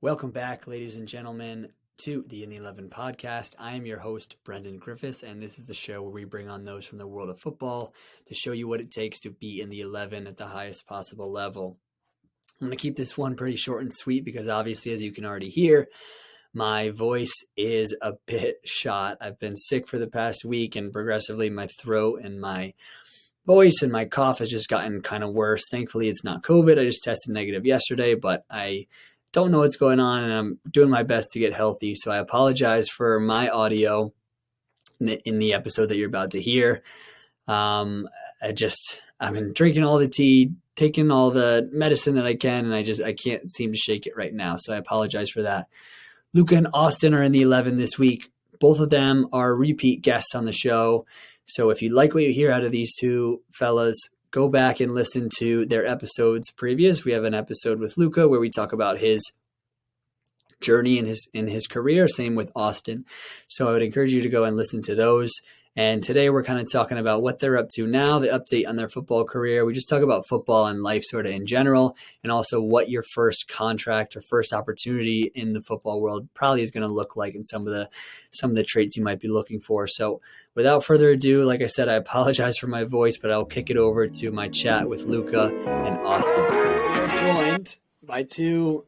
Welcome back, ladies and gentlemen, to the In the 11 podcast. I am your host, Brendan Griffiths, and this is the show where we bring on those from the world of football to show you what it takes to be in the 11 at the highest possible level. I'm going to keep this one pretty short and sweet because obviously, as you can already hear, my voice is a bit shot. I've been sick for the past week, and progressively my throat and my voice and my cough has just gotten kind of worse. Thankfully, it's not COVID. I just tested negative yesterday, but I don't know what's going on, and I'm doing my best to get healthy. So I apologize for my audio in the episode that you're about to hear. I've been drinking all the tea, taking all the medicine that I can, and I can't seem to shake it right now. So I apologize for that. Luca and Austin are in the 11 this week. Both of them are repeat guests on the show. So if you like what you hear out of these two fellas, go back and listen to their episodes previous. We have an episode with Luca where we talk about his journey in his career. Same with Austin. So I would encourage you to go and listen to those. And today we're kind of talking about what they're up to now, the update on their football career. We just talk about football and life sort of in general, and also what your first contract or first opportunity in the football world probably is going to look like, and some of the traits you might be looking for. So without further ado, like I said, I apologize for my voice, but I'll kick it over to my chat with Luca and Austin. We are joined by two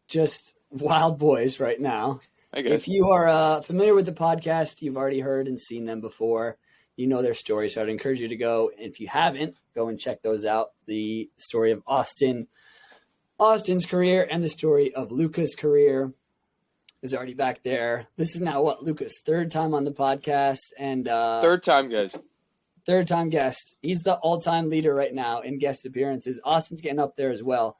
just wild boys right now. If you are familiar with the podcast, you've already heard and seen them before. You know their story, so I'd encourage you to go. And if you haven't, go and check those out. The story of Austin's career and the story of Luca's career is already back there. This is now Luca's third time on the podcast, and third time, guys. Third time guest. He's the all-time leader right now in guest appearances. Austin's getting up there as well,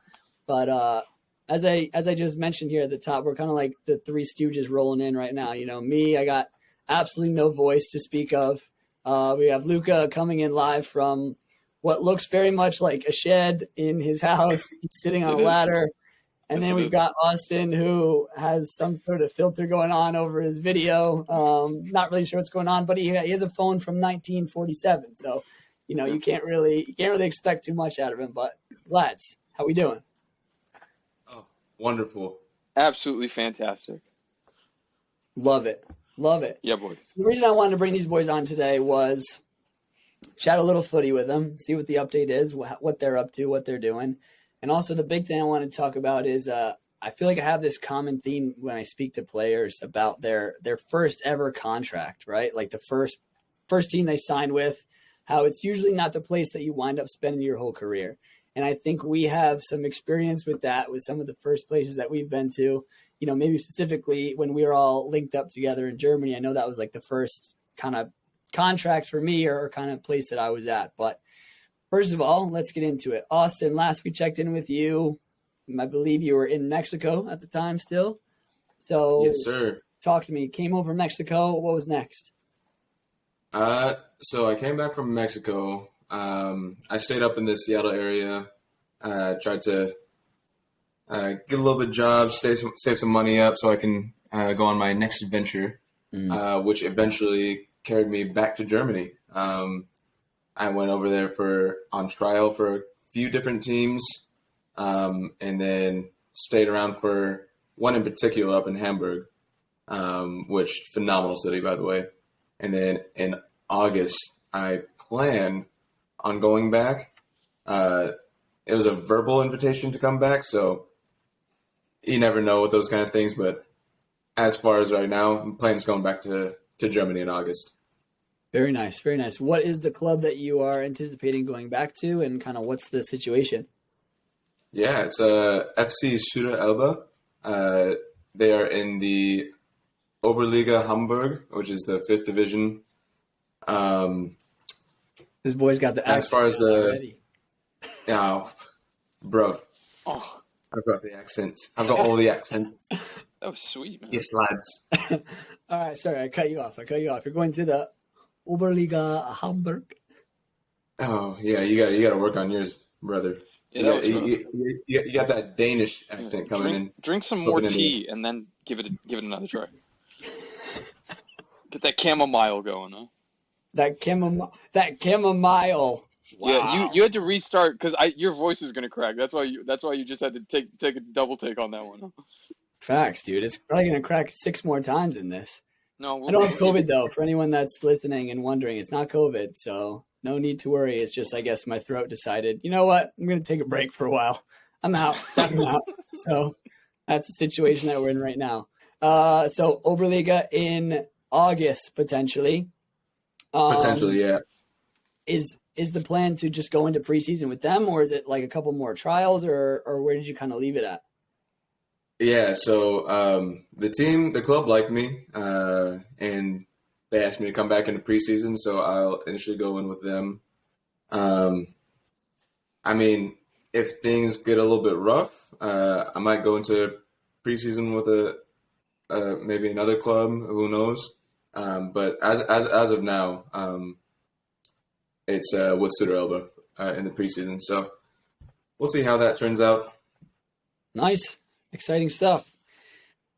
but As I just mentioned here at the top, we're kind of like the Three Stooges rolling in right now. You know, me, I got absolutely no voice to speak of. We have Luca coming in live from what looks very much like a shed in his house. He's sitting on a ladder. And then we've got Austin, who has some sort of filter going on over his video. Not really sure what's going on, but he has a phone from 1947. So, you know, you can't really expect too much out of him. But lads, how we doing? Wonderful. Absolutely fantastic. Love it. Yeah, boys. So the reason I wanted to bring these boys on today was chat a little footy with them, see what the update is, what they're up to, what they're doing. And also the big thing I want to talk about is I feel like I have this common theme when I speak to players about their first ever contract, right? Like the first team they signed with, how it's usually not the place that you wind up spending your whole career. And I think we have some experience with that with some of the first places that we've been to, you know, maybe specifically when we were all linked up together in Germany. I know that was like the first kind of contract for me or kind of place that I was at. But first of all, let's get into it. Austin, last we checked in with you, I believe you were in Mexico at the time still. So yes, sir. Talk to me. Came over Mexico. What was next? So I came back from Mexico. I stayed up in the Seattle area, tried to get a little bit of job, save some money up so I can go on my next adventure, which eventually carried me back to Germany. I went over there on trial for a few different teams, and then stayed around for one in particular up in Hamburg, which phenomenal city, by the way. And then in August, I plan on going back. It was a verbal invitation to come back, so you never know with those kind of things. But as far as right now, I'm planning on going back to Germany in August. Very nice, very nice. What is the club that you are anticipating going back to, and kind of what's the situation? Yeah, it's FC Suder Elba. They are in the Oberliga Hamburg, which is the 5th division. This boy's got the accent. As far as already. Bro. Oh, I've got the accents. I've got all the accents. that was sweet, man. Yes, lads. All right, sorry, I cut you off. You're going to the Oberliga Hamburg. Oh yeah, you got to work on yours, brother. Yeah, you got that Danish accent coming in. Drink some more tea and then give it another try. Get that chamomile going, huh? That chamomile. Wow. Yeah, you had to restart because your voice is gonna crack. That's why you just had to take a double take on that one. Huh? Facts, dude. It's probably going to crack 6 more times in this. No, I don't have COVID, though. For anyone that's listening and wondering, it's not COVID, so no need to worry. It's just, I guess, my throat decided, you know what? I'm going to take a break for a while. I'm out. I'm out. So that's the situation that we're in right now. So Oberliga in August, potentially. Potentially, yeah. Is the plan to just go into preseason with them, or is it like a couple more trials, or where did you kind of leave it at? Yeah, so the club liked me, and they asked me to come back into preseason, so I'll initially go in with them. I mean, if things get a little bit rough, I might go into preseason with maybe another club. Who knows? But as of now, it's with Suderelba in the preseason. So we'll see how that turns out. Nice, exciting stuff.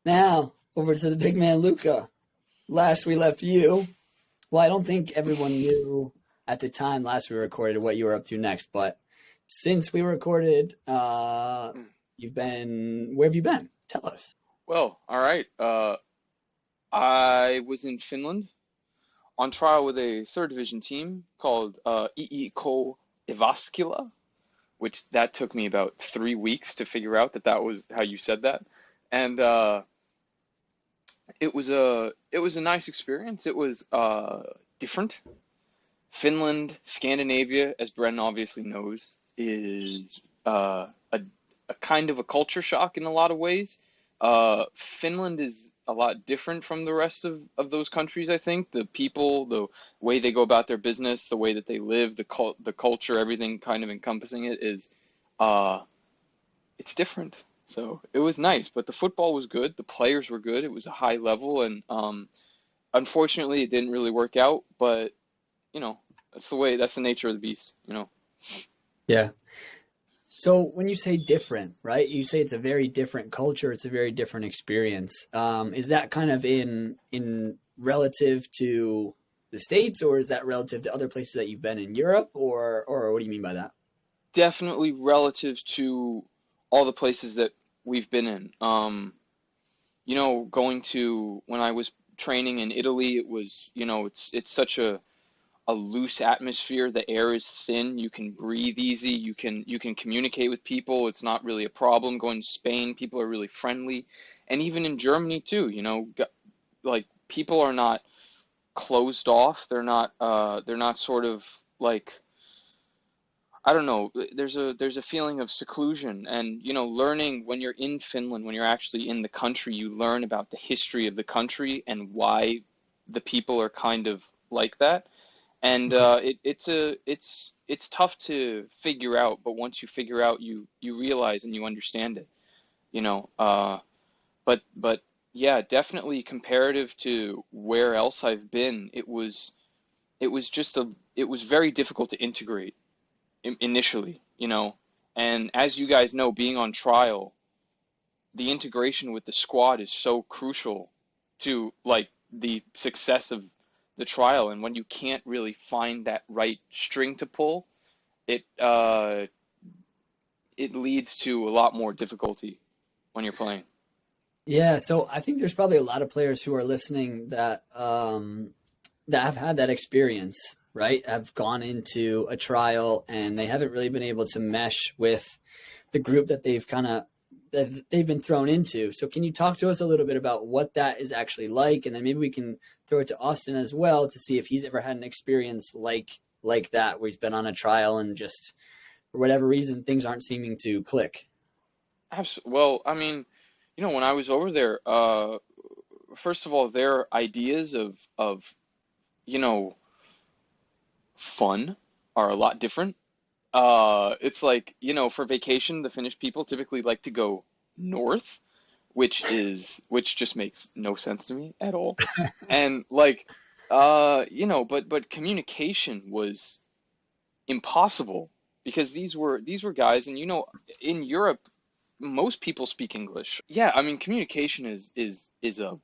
Now over to the big man, Luca. Last we left you. Well, I don't think everyone knew at the time last we recorded what you were up to next, but since we recorded, where have you been? Tell us. Well, all right. I was in Finland on trial with a third division team called IIK Evaskila, which that took me about 3 weeks to figure out that was how you said that. And it was a nice experience. It was different. Finland, Scandinavia, as Brennan obviously knows, is a kind of a culture shock in a lot of ways. Finland is a lot different from the rest of those countries, I think. The people, the way they go about their business, the way that they live, the culture, everything kind of encompassing it is, it's different. So it was nice, but the football was good. The players were good. It was a high level, and unfortunately, it didn't really work out. But that's the nature of the beast. Yeah. So when you say different, right? You say it's a very different culture. It's a very different experience. Is that kind of in relative to the States, or is that relative to other places that you've been in Europe, or what do you mean by that? Definitely relative to all the places that we've been in. Going to when I was training in Italy, it was, it's such a loose atmosphere. The air is thin. You can breathe easy. You can communicate with people. It's not really a problem. Going to Spain, people are really friendly, and even in Germany too. Like people are not closed off. They're not sort of like, I don't know. There's a feeling of seclusion, and learning when you're in Finland, when you're actually in the country, you learn about the history of the country and why the people are kind of like that. And it's tough to figure out, but once you figure out, you realize and you understand it, But yeah, definitely comparative to where else I've been, it was very difficult to integrate initially, And as you guys know, being on trial, the integration with the squad is so crucial to like the success of the trial, and when you can't really find that right string to pull, it leads to a lot more difficulty when you're playing. Yeah, so I think there's probably a lot of players who are listening that have had that experience, right? Have gone into a trial and they haven't really been able to mesh with the group that they've been thrown into. So can you talk to us a little bit about what that is actually like? And then maybe we can throw it to Austin as well to see if he's ever had an experience like that, where he's been on a trial and just for whatever reason, things aren't seeming to click. Absolutely. Well, I mean, when I was over there, first of all, their ideas of fun are a lot different. It's like, for vacation, the Finnish people typically like to go north, which just makes no sense to me at all. And like, but communication was impossible because these were guys, and in Europe, most people speak English. Yeah, I mean, communication is a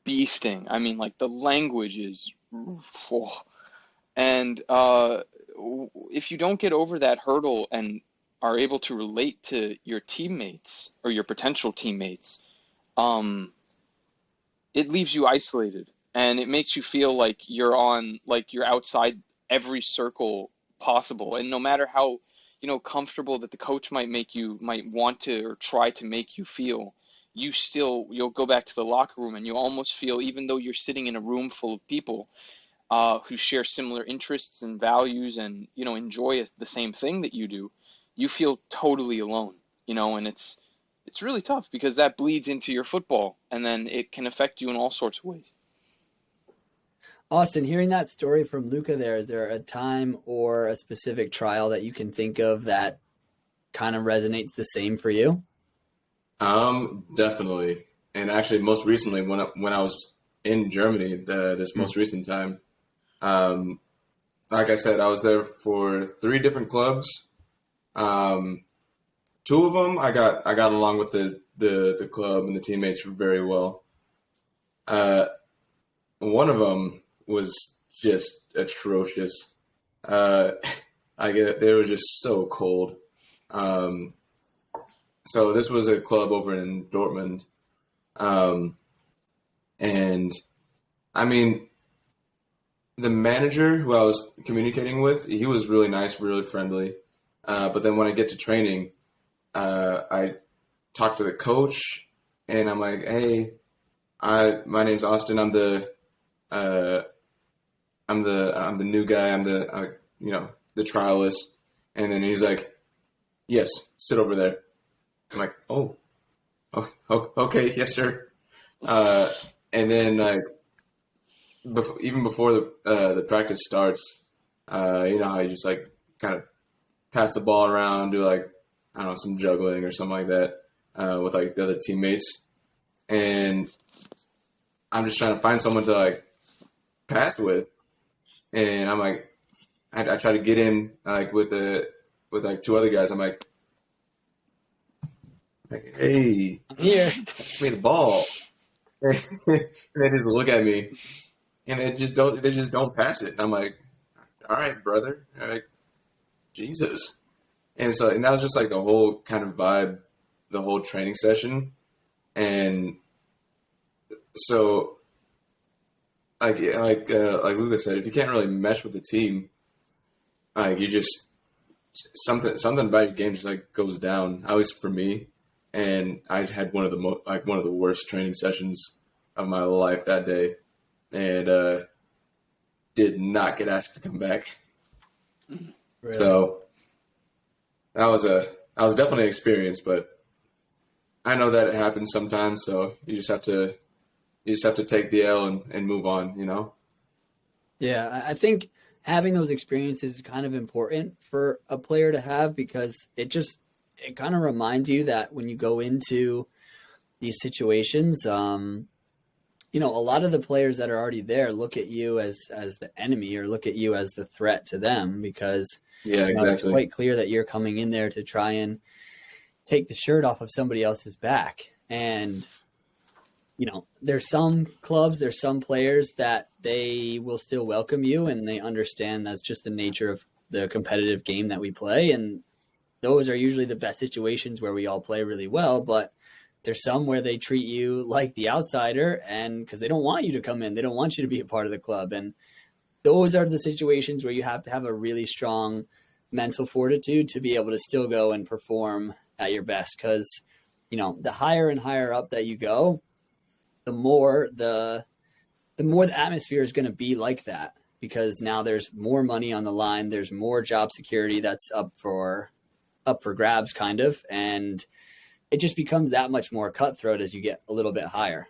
beasting. I mean, like the language is, and if you don't get over that hurdle and are able to relate to your teammates or your potential teammates, um, it leaves you isolated, and it makes you feel like you're outside every circle possible. And no matter how, comfortable that the coach might want to or try to make you feel, you'll go back to the locker room and you almost feel, even though you're sitting in a room full of people who share similar interests and values and, enjoy the same thing that you do, you feel totally alone, and it's really tough because that bleeds into your football, and then it can affect you in all sorts of ways. Austin, hearing that story from Luca there, is there a time or a specific trial that you can think of that kind of resonates the same for you? Definitely. And actually, most recently, when I was in Germany, this most recent time, like I said, I was there for 3 different clubs. 2 of them, I got along with the club and the teammates very well. One of them was just atrocious. They were just so cold. So this was a club over in Dortmund. And I mean, the manager who I was communicating with, he was really nice, really friendly. But then when I get to training, I talk to the coach and I'm like, hey, my name's Austin. I'm the new guy. I'm the trialist. And then he's like, yes, sit over there. I'm like, oh, okay, yes, sir. And then even before the practice starts, how you just like kind of pass the ball around, do like, I don't know, some juggling or something like that with like the other teammates. And I'm just trying to find someone to like pass with. And I'm like, I try to get in like with like 2 other guys. I'm like, hey, I'm here. pass me the ball. And they just look at me and they just don't pass it. And I'm like, all right, brother. Like, Jesus. And that was just like the whole kind of vibe, the whole training session. And so like Luca said, if you can't really mesh with the team, like you just something about your game just like goes down. At least for me, and I had one of the worst training sessions of my life that day, and did not get asked to come back. Really? So that was definitely an experience, but I know that it happens sometimes. So you just have to take the L and move on, Yeah, I think having those experiences is kind of important for a player to have because it kind of reminds you that when you go into these situations, a lot of the players that are already there look at you as the enemy or look at you as the threat to them because exactly. It's quite clear that you're coming in there to try and take the shirt off of somebody else's back. And there's some clubs, there's some players that they will still welcome you and they understand that's just the nature of the competitive game that we play. And those are usually the best situations where we all play really well. But there's some where they treat you like the outsider and because they don't want you to come in, they don't want you to be a part of the club. And those are the situations where you have to have a really strong mental fortitude to be able to still go and perform at your best. Because, the higher and higher up that you go, the more the atmosphere is going to be like that because now there's more money on the line. There's more job security that's up for grabs kind of. And it just becomes that much more cutthroat as you get a little bit higher.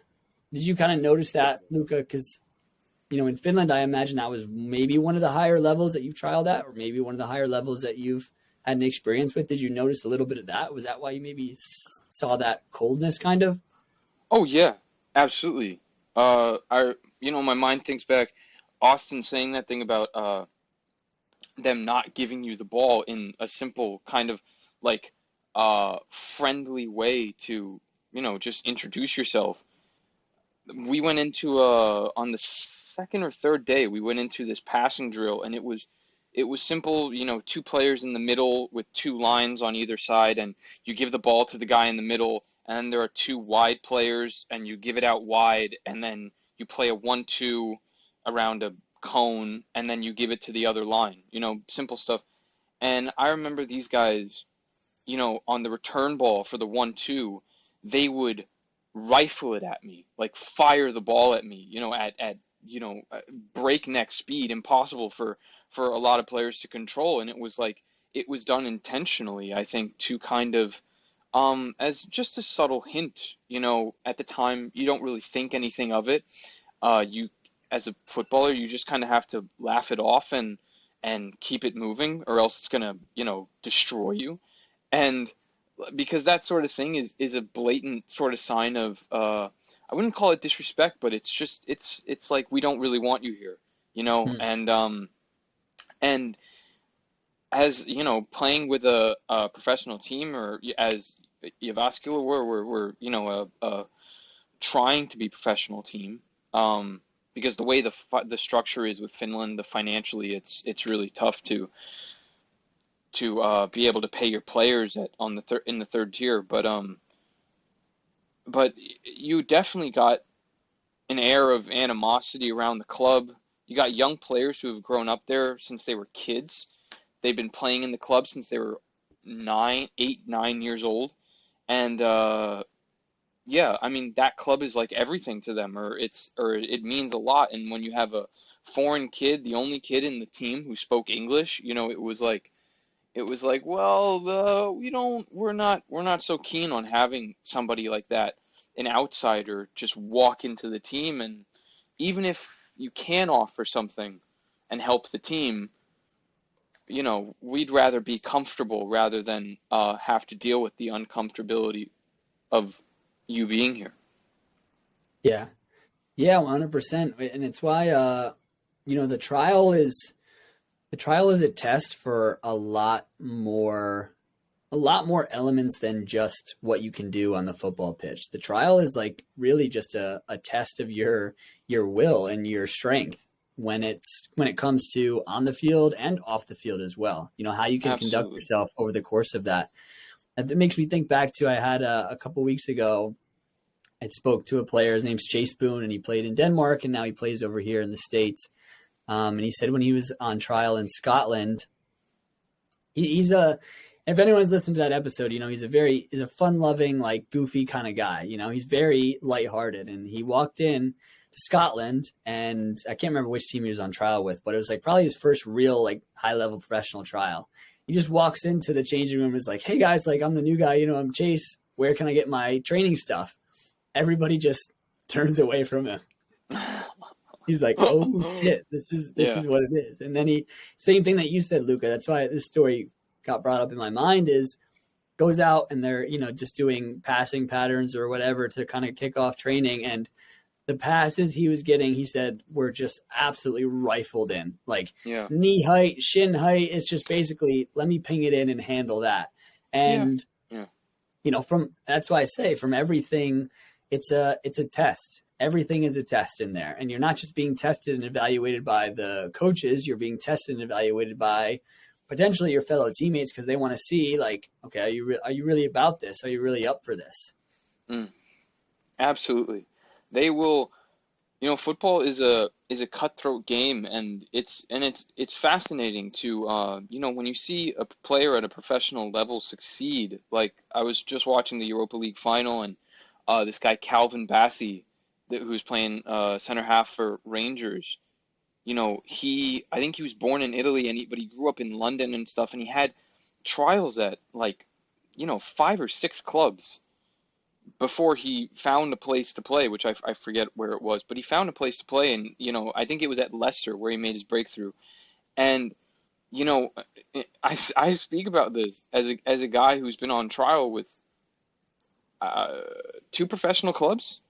Did you kind of notice that, Luca? Because, in Finland, I imagine that was maybe one of the higher levels that you've trialed at or maybe one of the higher levels that you've had an experience with. Did you notice a little bit of that? Was that why you maybe saw that coldness kind of? Oh, yeah. Absolutely. My mind thinks back, Austin saying that thing about them not giving you the ball in a simple kind of like friendly way to, just introduce yourself. We went into on the 2nd or 3rd day, we went into this passing drill, and it was simple, 2 players in the middle with 2 lines on either side, and you give the ball to the guy in the middle, and there are two wide players, and you give it out wide, and then you play a 1-2 around a cone, and then you give it to the other line, simple stuff. And I remember these guys, on the return ball for the 1-2, they would rifle it at me, like fire the ball at me, at breakneck speed, impossible for a lot of players to control. And it was like, it was done intentionally, I think, to kind of, as just a subtle hint, at the time, you don't really think anything of it. You, as a footballer, you just kind of have to laugh it off and keep it moving, or else it's gonna, destroy you. And because that sort of thing is a blatant sort of sign of, I wouldn't call it disrespect, but it's just, it's like, we don't really want you here, and as, playing with a professional team, or as Jyväskylä, we're trying to be professional team, because the way the structure is with Finland, financially, it's really tough to be able to pay your players in the third tier. But you definitely got an air of animosity around the club. You got young players who have grown up there since they were kids. They've been playing in the club since they were 9 years old. And yeah, I mean, that club is like everything to them, or it means a lot. And when you have a foreign kid, the only kid in the team who spoke English, it was like, well, we're not so keen on having somebody like that, an outsider, just walk into the team. And even if you can offer something and help the team, we'd rather be comfortable rather than have to deal with the uncomfortability of you being here. Yeah. Yeah, 100%. And it's why, the trial is a test for a lot more elements than just what you can do on the football pitch. The trial is like really just a test of your will and your strength when it comes to on the field and off the field as well. How you can conduct yourself over the course of that. It makes me think back to, I had a couple weeks ago, I spoke to a player. His name's Chase Boone, and he played in Denmark, and now he plays over here in the States. And he said when he was on trial in Scotland, if anyone's listened to that episode, he's a fun-loving, like goofy kind of guy. He's very lighthearted, and he walked in to Scotland, and I can't remember which team he was on trial with, but it was like probably his first real like high-level professional trial. He just walks into the changing room and is like, "Hey guys, like I'm the new guy, I'm Chase. Where can I get my training stuff?" Everybody just turns away from him. He's like, "Oh shit, this is what it is." And then same thing that you said, Luca. That's why this story got brought up in my mind, is goes out and they're, just doing passing patterns or whatever to kind of kick off training. And the passes he was getting, he said, were just absolutely rifled in, like knee height, shin height. It's just basically, let me ping it in and handle that. And, that's why I say from everything, it's a test. Everything is a test in there. And you're not just being tested and evaluated by the coaches, you're being tested and evaluated by potentially your fellow teammates, because they want to see like, okay, are you really about this? Are you really up for this? Absolutely. They will, football is a cutthroat game, and it's fascinating to, when you see a player at a professional level succeed. Like I was just watching the Europa League final, and this guy Calvin Bassey, who's playing center half for Rangers. I think he was born in Italy, but he grew up in London and stuff, and he had trials at like, 5 or 6 clubs before he found a place to play, which I forget where it was, but he found a place to play, and I think it was at Leicester where he made his breakthrough. And I speak about this as a guy who's been on trial with 2 professional clubs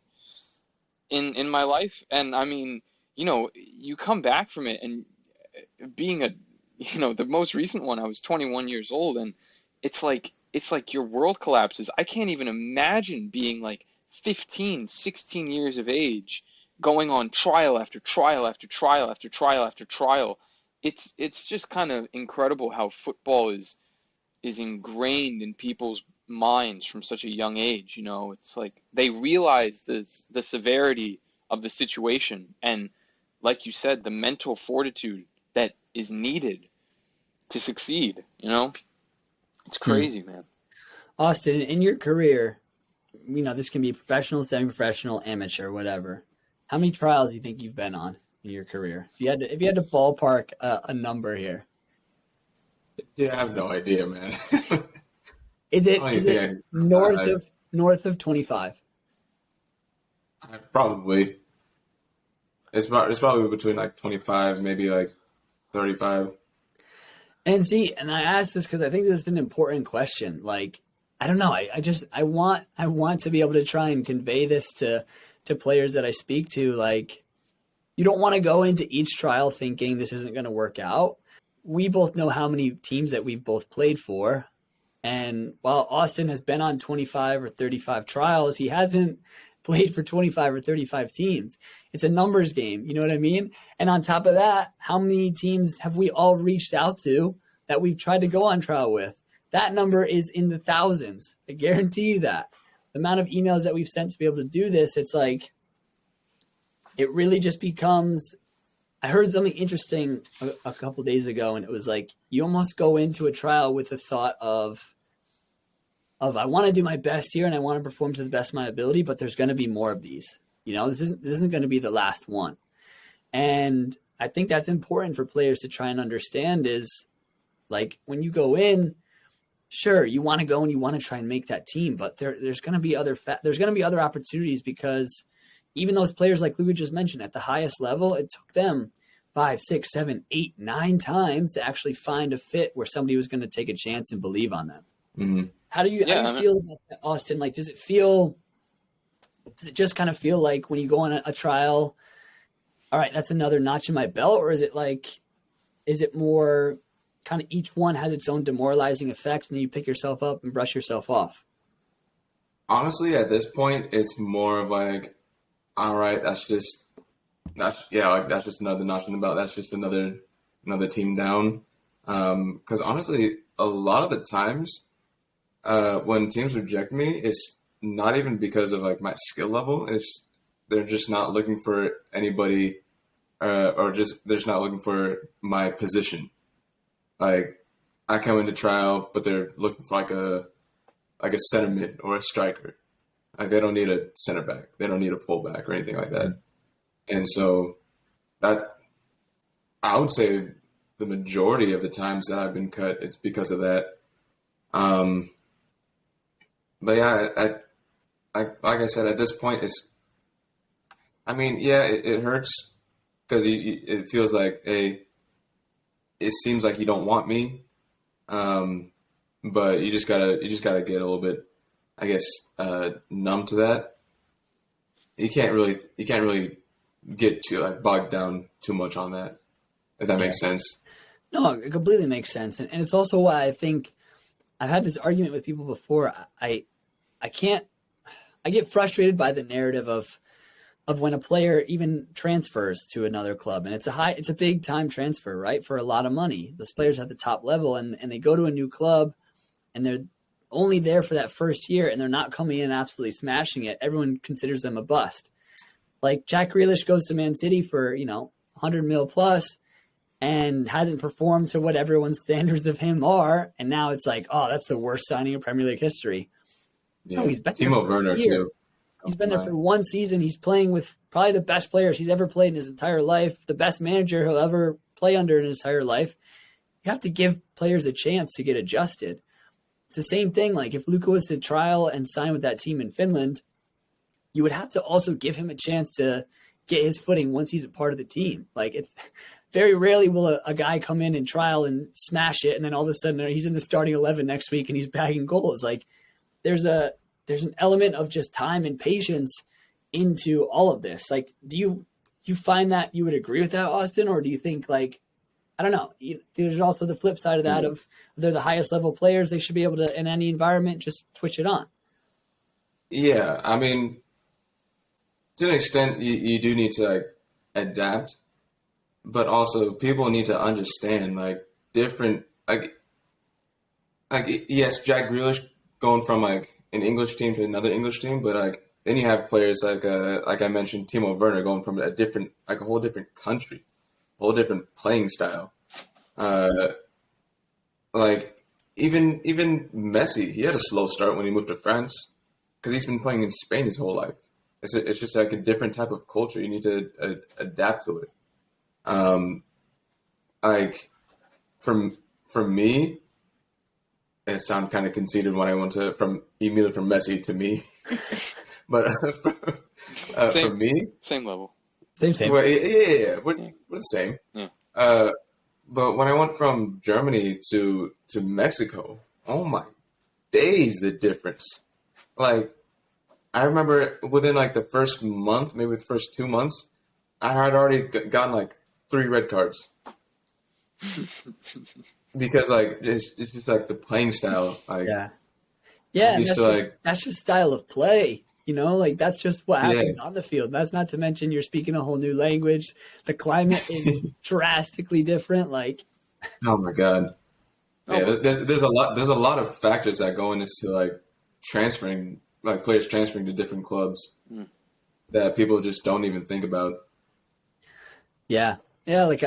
in my life, and I mean, you come back from it, and being the most recent one, I was 21 years old, and it's like your world collapses. I can't even imagine being like 15, 16 years of age, going on trial after trial after trial after trial after trial. It's just kind of incredible how football is ingrained in people's minds from such a young age. You know, it's like they realize the severity of the situation, and like you said, the mental fortitude that is needed to succeed. You know, it's crazy, man. Austin, in your career, you know, this can be professional, semi-professional, amateur, whatever. How many trials do you think you've been on in your career? If you had to ballpark a number here. Yeah, I have no idea, man. Is it north of 25? Probably. It's probably between like 25, maybe like 35. And see, and I asked this because I think this is an important question. Like, I don't know. I want to be able to try and convey this to players that I speak to. Like, you don't want to go into each trial thinking this isn't going to work out. We both know how many teams that we've both played for. And while Austin has been on 25 or 35 trials, he hasn't played for 25 or 35 teams. It's a numbers game. You know what I mean? And on top of that, how many teams have we all reached out to that we've tried to go on trial with? That number is in the thousands. I guarantee you that. The amount of emails that we've sent to be able to do this, it's like, it really just becomes, I heard something interesting a couple days ago, and it was like, you almost go into a trial with the thought of I want to do my best here and I want to perform to the best of my ability, but there's going to be more of these. You know, this isn't going to be the last one. And I think that's important for players to try and understand is, like, when you go in, sure, you want to go and you want to try and make that team, but there's going to be other opportunities, because even those players like Luca just mentioned at the highest level, it took them 5, 6, 7, 8, 9 times to actually find a fit where somebody was going to take a chance and believe on them. Mm-hmm. How do you feel about that, Austin? Like, does it just kind of feel like when you go on a trial, all right, that's another notch in my belt? Or is it more kind of each one has its own demoralizing effect and then you pick yourself up and brush yourself off? Honestly, at this point, it's more of like, all right, that's just another notch in the belt. That's just another team down. Because honestly, a lot of the times when teams reject me, it's not even because of like my skill level. It's they're just not looking for anybody, or just they're just not looking for my position. Like, I come into trial, but they're looking for like a center mid or a striker. Like, they don't need a center back. They don't need a fullback or anything like that. And so that, I would say the majority of the times that I've been cut, it's because of that. But yeah, like I said, at this point, it hurts because it feels like it seems like you don't want me. But you just gotta get a little bit, I guess, numb to that. You can't really get too like bogged down too much on that, if that makes sense. No, it completely makes sense. And it's also why I think I've had this argument with people before. I get frustrated by the narrative of when a player even transfers to another club, and it's a big time transfer, right? For a lot of money. Those players at the top level and they go to a new club and they're only there for that first year and they're not coming in absolutely smashing it. Everyone considers them a bust. Like, Jack Grealish goes to Man City for, 100 mil plus and hasn't performed to what everyone's standards of him are. And now it's like, oh, that's the worst signing in Premier League history. Yeah. No, he's been Timo Werner too. He's been there for one season. He's playing with probably the best players he's ever played in his entire life, the best manager he'll ever play under in his entire life. You have to give players a chance to get adjusted. It's the same thing. Like, if Luca was to trial and sign with that team in Finland, you would have to also give him a chance to get his footing once he's a part of the team. Like, it's very rarely will a guy come in and trial and smash it, and then all of a sudden he's in the starting 11 next week and he's bagging goals. Like, there's an element of just time and patience into all of this. Like, do you find that you would agree with that, Austin? Or do you think, like, I don't know, there's also the flip side of that of they're the highest level players. They should be able to, in any environment, just twitch it on. Yeah. I mean, to an extent, you do need to like adapt, but also people need to understand like different, like yes, Jack Grealish going from like an English team to another English team, but like then you have players like I mentioned, Timo Werner going from a whole different country, a whole different playing style. Uh, like even Messi, he had a slow start when he moved to France because he's been playing in Spain his whole life. It's just like a different type of culture. You need to adapt to it. Like for me, it sounded kind of conceited when I went from Messi to me, but for me, same level. Same. well, yeah, we're the same. Yeah. But when I went from Germany to Mexico, oh my days, the difference! Like I remember within like the first month, maybe the first 2 months, I had already gotten like 3 red cards. Because like it's just like the playing style. Like yeah, and used to like that's just style of play. Like that's just what happens on the field. That's not to mention you're speaking a whole new language. The climate is drastically different. Like, oh my god, yeah. There's a lot of factors that go into like transferring, like players transferring to different clubs that people just don't even think about. Yeah, like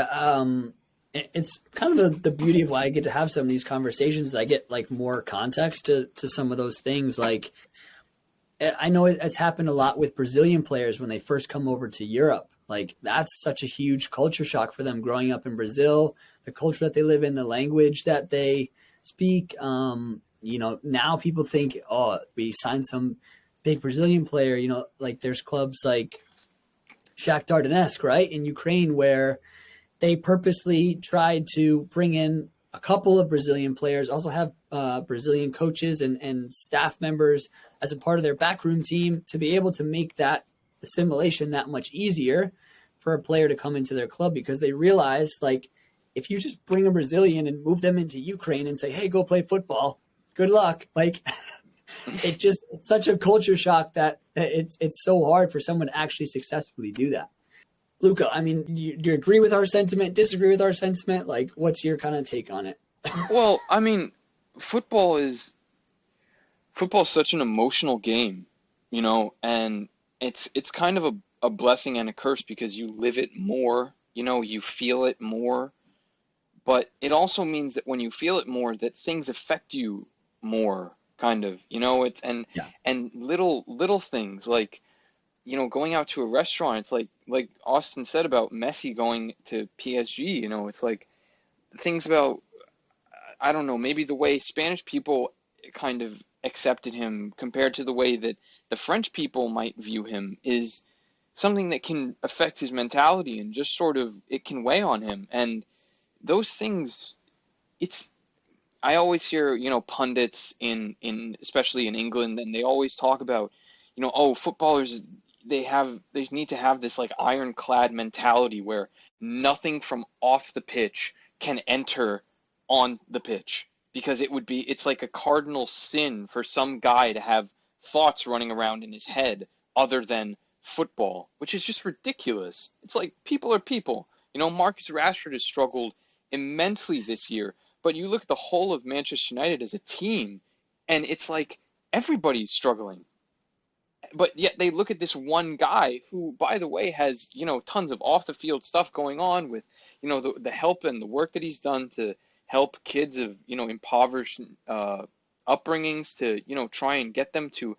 it's kind of the beauty of why I get to have some of these conversations. I get like more context to some of those things. Like I know it's happened a lot with Brazilian players when they first come over to Europe. Like that's such a huge culture shock for them growing up in Brazil, the culture that they live in, the language that they speak. Now people think, oh, we signed some big Brazilian player, like there's clubs like Shakhtar Donetsk, right, in Ukraine, where they purposely tried to bring in a couple of Brazilian players, also have Brazilian coaches and staff members as a part of their backroom team to be able to make that assimilation that much easier for a player to come into their club, because they realize, like, if you just bring a Brazilian and move them into Ukraine and say, hey, go play football, good luck. Like, it's such a culture shock that it's so hard for someone to actually successfully do that. Luca, I mean, do you agree with our sentiment, disagree with our sentiment? Like, what's your kind of take on it? Well, I mean, football is such an emotional game, and it's kind of a blessing and a curse because you live it more, you feel it more. But it also means that when you feel it more, that things affect you more, kind of, it's and little things like, going out to a restaurant, it's like Austin said about Messi going to PSG, it's like things about, I don't know, maybe the way Spanish people kind of accepted him compared to the way that the French people might view him is something that can affect his mentality and just sort of, it can weigh on him. And those things, I always hear, pundits in especially in England, and they always talk about, oh, footballers, they need to have this like ironclad mentality where nothing from off the pitch can enter on the pitch, because it's like a cardinal sin for some guy to have thoughts running around in his head other than football, which is just ridiculous. It's like, people are people. Marcus Rashford has struggled immensely this year, but you look at the whole of Manchester United as a team, and it's like everybody's struggling. But yet they look at this one guy who, by the way, has, tons of off the field stuff going on with, the help and the work that he's done to help kids of, impoverished upbringings to, try and get them to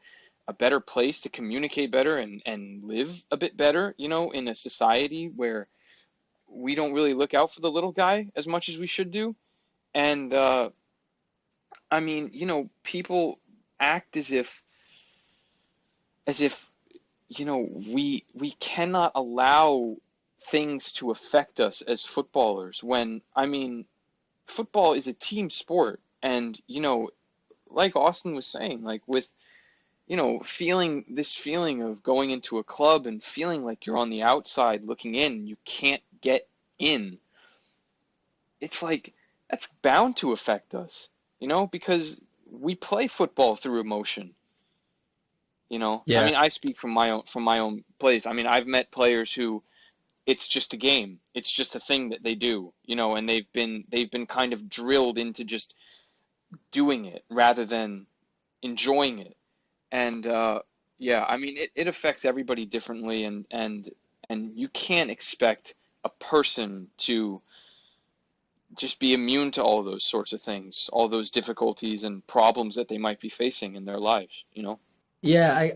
a better place to communicate better and live a bit better, in a society where we don't really look out for the little guy as much as we should do. And, I mean, people act as if, we cannot allow things to affect us as footballers when, I mean, football is a team sport. And, like Austin was saying, like with, feeling of going into a club and feeling like you're on the outside looking in, you can't get in. It's like, that's bound to affect us, because we play football through emotion. Yeah. I mean, I speak from my own place. I mean, I've met players who it's just a game. It's just a thing that they do, and they've been kind of drilled into just doing it rather than enjoying it. And yeah, I mean, it affects everybody differently, and you can't expect a person to just be immune to all those sorts of things, all those difficulties and problems that they might be facing in their lives, you know? Yeah,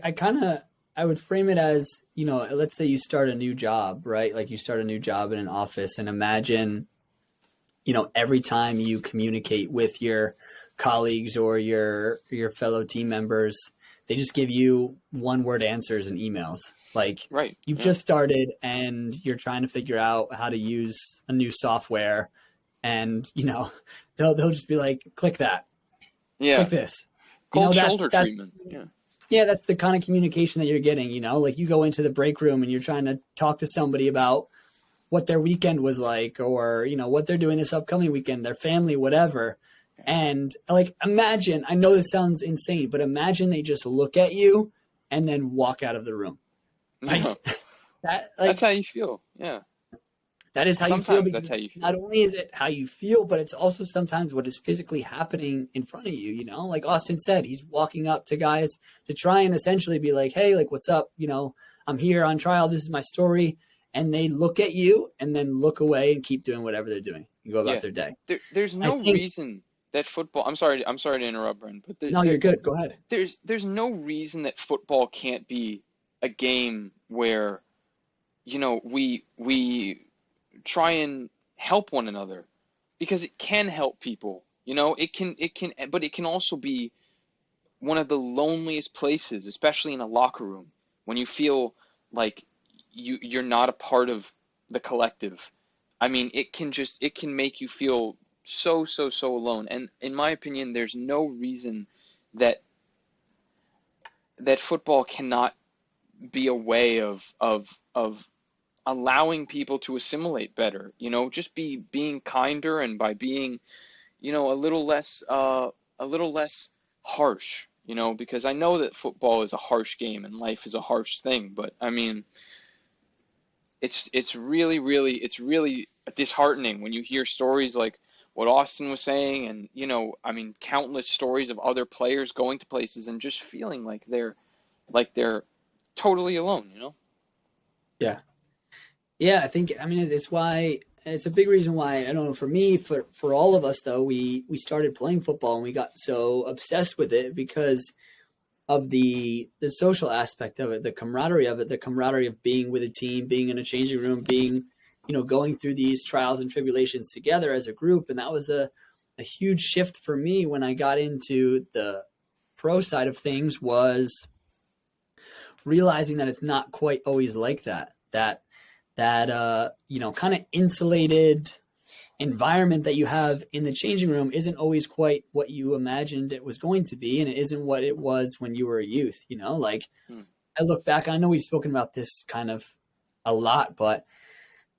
I would frame it as, let's say you start a new job, right? Like you start a new job in an office, and imagine, every time you communicate with your colleagues or your fellow team members, they just give you one word answers and emails. Like Right. you've Yeah. just started and you're trying to figure out how to use a new software, and they'll just be like, click that, Yeah. click this. Cold That's shoulder treatment. Yeah. yeah, that's the kind of communication that you're getting, like you go into the break room and you're trying to talk to somebody about what their weekend was like, or, what they're doing this upcoming weekend, their family, whatever. And like, imagine, I know this sounds insane, but imagine they just look at you and then walk out of the room. Like No, that, that's like how you feel. Yeah. that is how you feel, Sometimes that's because how you not feel. only is it how you feel, but it's also sometimes what is physically happening in front of you, like Austin said, he's walking up to guys to try and essentially be like, hey, like, what's up? I'm here on trial. This is my story. And they look at you and then look away and keep doing whatever they're doing and go about Yeah. their day. There's I no think, reason that football, I'm sorry to interrupt, Bren, but no, you're good. Go ahead. there's no reason that football can't be a game where, we try and help one another, because it can help people. But it can also be one of the loneliest places, especially in a locker room, when you feel like you're not a part of the collective. I mean, it can make you feel so alone. And in my opinion, there's no reason that football cannot be a way of allowing people to assimilate better. Just being kinder, and by being, a little less harsh. Because I know that football is a harsh game and life is a harsh thing, but I mean, it's really disheartening when you hear stories like what Austin was saying, and I mean, countless stories of other players going to places and just feeling like they're totally alone. Yeah. Yeah. It's a big reason why, I don't know, for me, for all of us though, we started playing football and we got so obsessed with it because of the social aspect of it, the camaraderie of it, the camaraderie of being with a team, being in a changing room, being, going through these trials and tribulations together as a group. And that was a huge shift for me when I got into the pro side of things, was realizing that it's not quite always like that kind of insulated environment that you have in the changing room isn't always quite what you imagined it was going to be, and it isn't what it was when you were a youth. I look back, I know we've spoken about this kind of a lot, but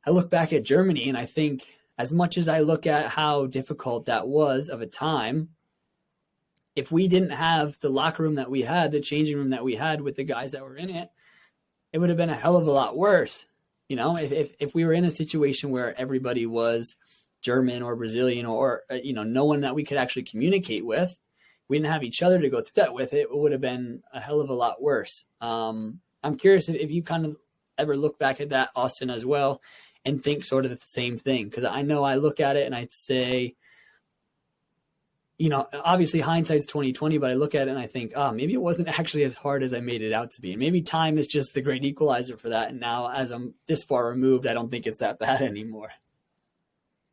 I look back at Germany and I think, as much as I look at how difficult that was of a time, if we didn't have the locker room that we had, the changing room that we had with the guys that were in it, it would have been a hell of a lot worse. If we were in a situation where everybody was German or Brazilian, or no one that we could actually communicate with, we didn't have each other to go through that with, it would have been a hell of a lot worse. I'm curious if you kind of ever look back at that, Austin, as well, and think sort of the same thing, because I know I look at it and I'd say, obviously hindsight's 2020, but I look at it and I think, maybe it wasn't actually as hard as I made it out to be. And maybe time is just the great equalizer for that. And now, as I'm this far removed, I don't think it's that bad anymore.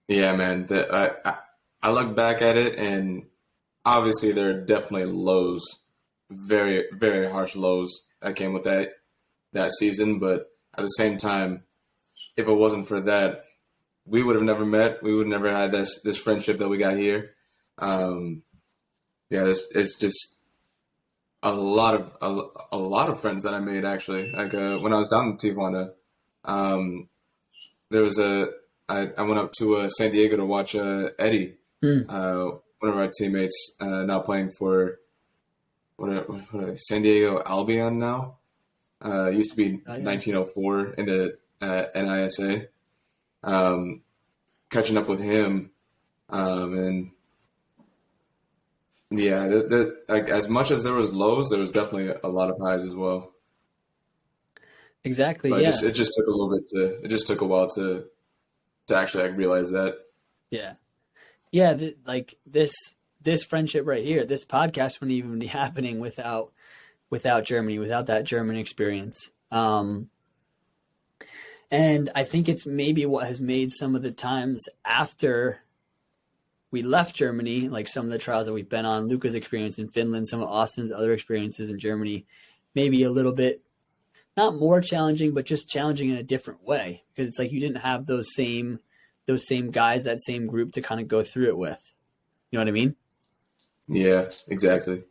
Yeah, man. I look back at it, and obviously there are definitely lows, very, very harsh lows that came with that season. But at the same time, if it wasn't for that, we would have never met. We would have never had this friendship that we got here. It's just a lot of friends that I made, actually. Like when I was down in Tijuana, there was I went up to San Diego to watch Eddie, one of our teammates, now playing for what are they, San Diego Albion now. Used to be 1904 in the NISA. Catching up with him, and Yeah, like, as much as there was lows, there was definitely a lot of highs as well. Exactly. But Yeah. it just took a little bit it just took a while to actually like, realize that. Yeah. Yeah. Like this friendship right here, this podcast wouldn't even be happening without Germany, without that German experience. And I think it's maybe what has made some of the times after we left Germany, like some of the trials that we've been on, Luca's experience in Finland, some of Austin's other experiences in Germany, maybe a little bit not more challenging, but just challenging in a different way. Because it's like you didn't have those same guys, that same group to kind of go through it with. You know what I mean? Yeah, exactly.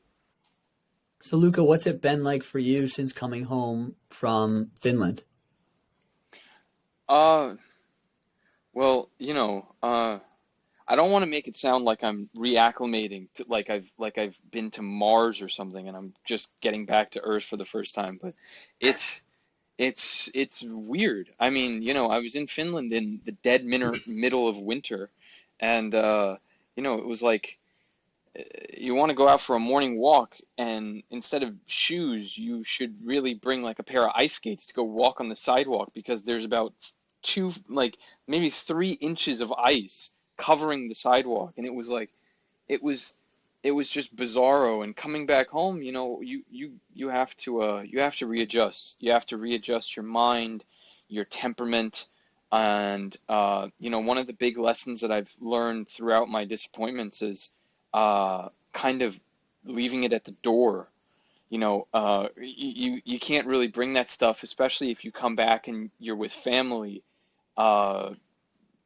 So Luca, what's it been like for you since coming home from Finland? Uh, well, I don't want to make it sound like I'm reacclimating to like I've been to Mars or something and I'm just getting back to Earth for the first time, but it's it's weird. I mean, I was in Finland in the dead middle of winter, and it was like you want to go out for a morning walk, and instead of shoes, you should really bring like a pair of ice skates to go walk on the sidewalk because there's about two, like maybe 3 inches of ice covering the sidewalk, and it was like it was it was just bizarro. And coming back home, you have to readjust. You have to readjust your mind, your temperament, and one of the big lessons that I've learned throughout my disappointments is kind of leaving it at the door. You can't really bring that stuff, especially if you come back and you're with family. Uh,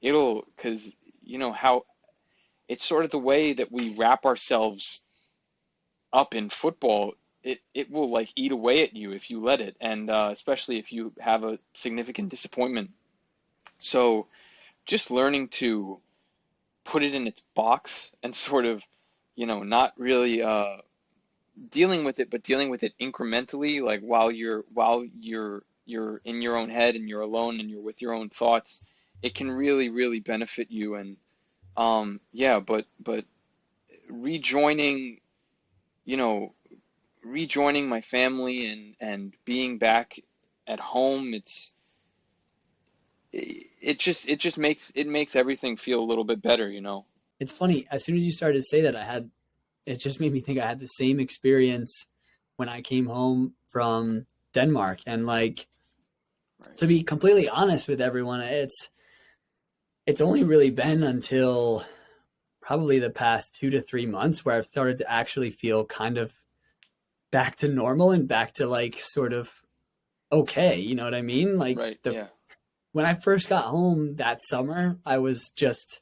because how it's sort of the way that we wrap ourselves up in football. It will like eat away at you if you let it, and especially if you have a significant disappointment. So just learning to put it in its box and sort of, not really dealing with it, but dealing with it incrementally, like while you're in your own head and you're alone and you're with your own thoughts, it can really, really benefit you. And yeah, but rejoining, you know, rejoining my family and being back at home, it just makes everything feel a little bit better. It's funny. As soon as you started to say that, it just made me think I had the same experience when I came home from Denmark. And like, Right. to be completely honest with everyone, it's only really been until probably the past 2 to 3 months where I've started to actually feel kind of back to normal and back to like sort of okay. You know what I mean? Like Right. the Yeah. when I first got home that summer, I was just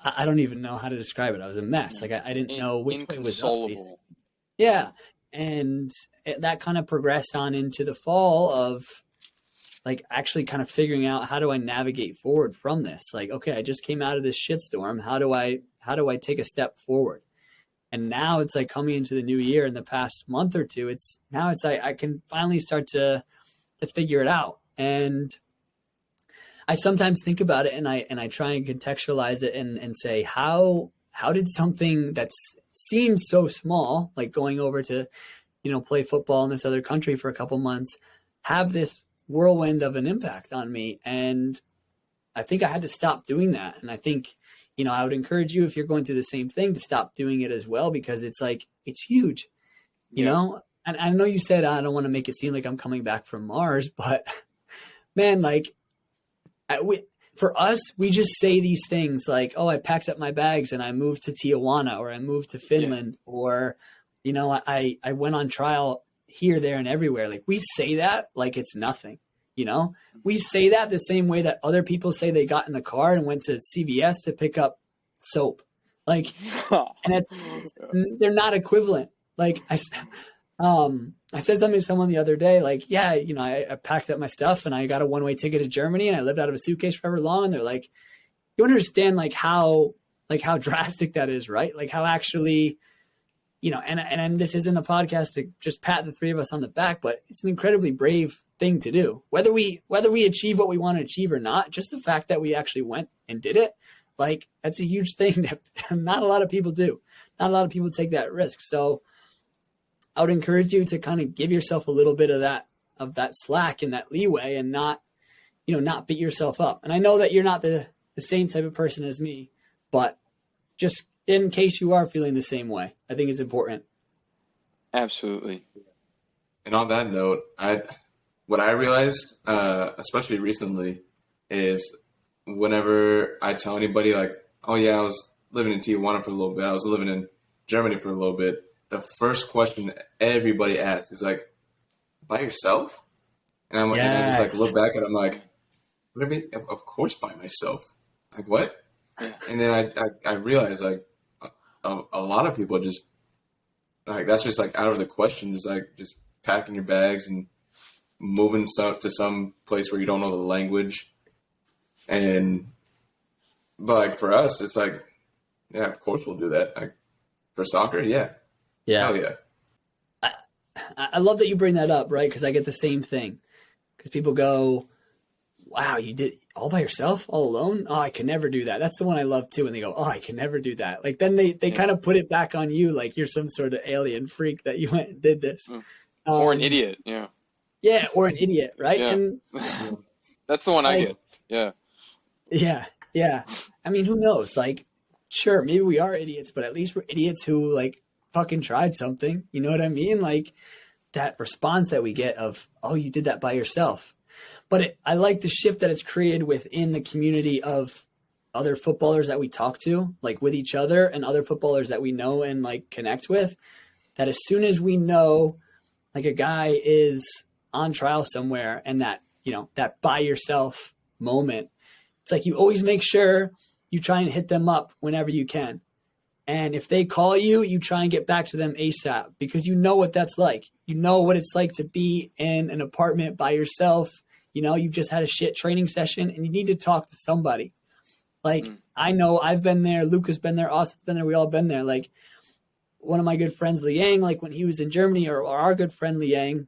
I don't even know how to describe it. I was a mess. Yeah. Like I didn't know which way was up, basically. Inconsolable. Yeah. And that kind of progressed on into the fall of like actually kind of figuring out how do I navigate forward from this? Like, okay, I just came out of this shitstorm. How do I take a step forward? And now it's like coming into the new year in the past month or two, it's like I can finally start to figure it out. And I sometimes think about it and I try and contextualize it and say, how did something that seems so small, like going over to, play football in this other country for a couple months, have this whirlwind of an impact on me? And I think I had to stop doing that. And I think, I would encourage you, if you're going through the same thing, to stop doing it as well, because it's like, it's huge, Yeah. And I know you said, I don't want to make it seem like I'm coming back from Mars, but man, like for us, we just say these things like, oh, I packed up my bags and I moved to Tijuana, or I moved to Yeah. Finland, or, I went on trial here, there, and everywhere. Like we say that like it's nothing, we say that the same way that other people say they got in the car and went to CVS to pick up soap. Like, and they're not equivalent. Like I said something to someone the other day, like, yeah, I packed up my stuff and I got a one-way ticket to Germany and I lived out of a suitcase forever long. And they're like, you understand how drastic that is, right? Like how actually, and this isn't a podcast to just pat the three of us on the back, but it's an incredibly brave thing to do. Whether we achieve what we want to achieve or not, just the fact that we actually went and did it, like that's a huge thing that not a lot of people do. not a lot of people take that risk. So I would encourage you to kind of give yourself a little bit of that slack and that leeway, and not beat yourself up. And I know that you're not the same type of person as me, but just in case you are feeling the same way, I think it's important. Absolutely. And on that note, what I realized, especially recently, is whenever I tell anybody like, oh yeah, I was living in Tijuana for a little bit, I was living in Germany for a little bit, the first question everybody asks is like, by yourself? And I'm like, and I just like look back and I'm like, what do you mean? Of course by myself. Like what? And then I realized like a lot of people just like, that's just like out of the question, just like just packing your bags and moving to some place where you don't know the language. But like for us, it's like, yeah, of course we'll do that. Like for soccer, yeah. Hell yeah. I love that you bring that up, right? Because I get the same thing. Because people go, wow, you did all by yourself, all alone? Oh, I can never do that. That's the one I love too. And they go, oh, I can never do that. Like then they kind of put it back on you, like you're some sort of alien freak that you went and did this. Or an idiot, yeah. Yeah, or an idiot, right? Yeah. And that's the one I get. Yeah. Yeah. I mean, who knows? Like, sure, maybe we are idiots, but at least we're idiots who like fucking tried something. You know what I mean? Like that response that we get of, oh, you did that by yourself. But I like the shift that it's created within the community of other footballers that we talk to, like with each other, and other footballers that we know and like connect with, that as soon as we know like a guy is on trial somewhere and that, that by yourself moment, it's like you always make sure you try and hit them up whenever you can. And if they call you, you try and get back to them ASAP, because you know what that's like. You know what it's like to be in an apartment by yourself. You've just had a shit training session and you need to talk to somebody. Like, I know I've been there. Luca's been there. Austin's been there. We all been there. Like one of my good friends, Liang, like when he was in Germany, or our good friend Liang,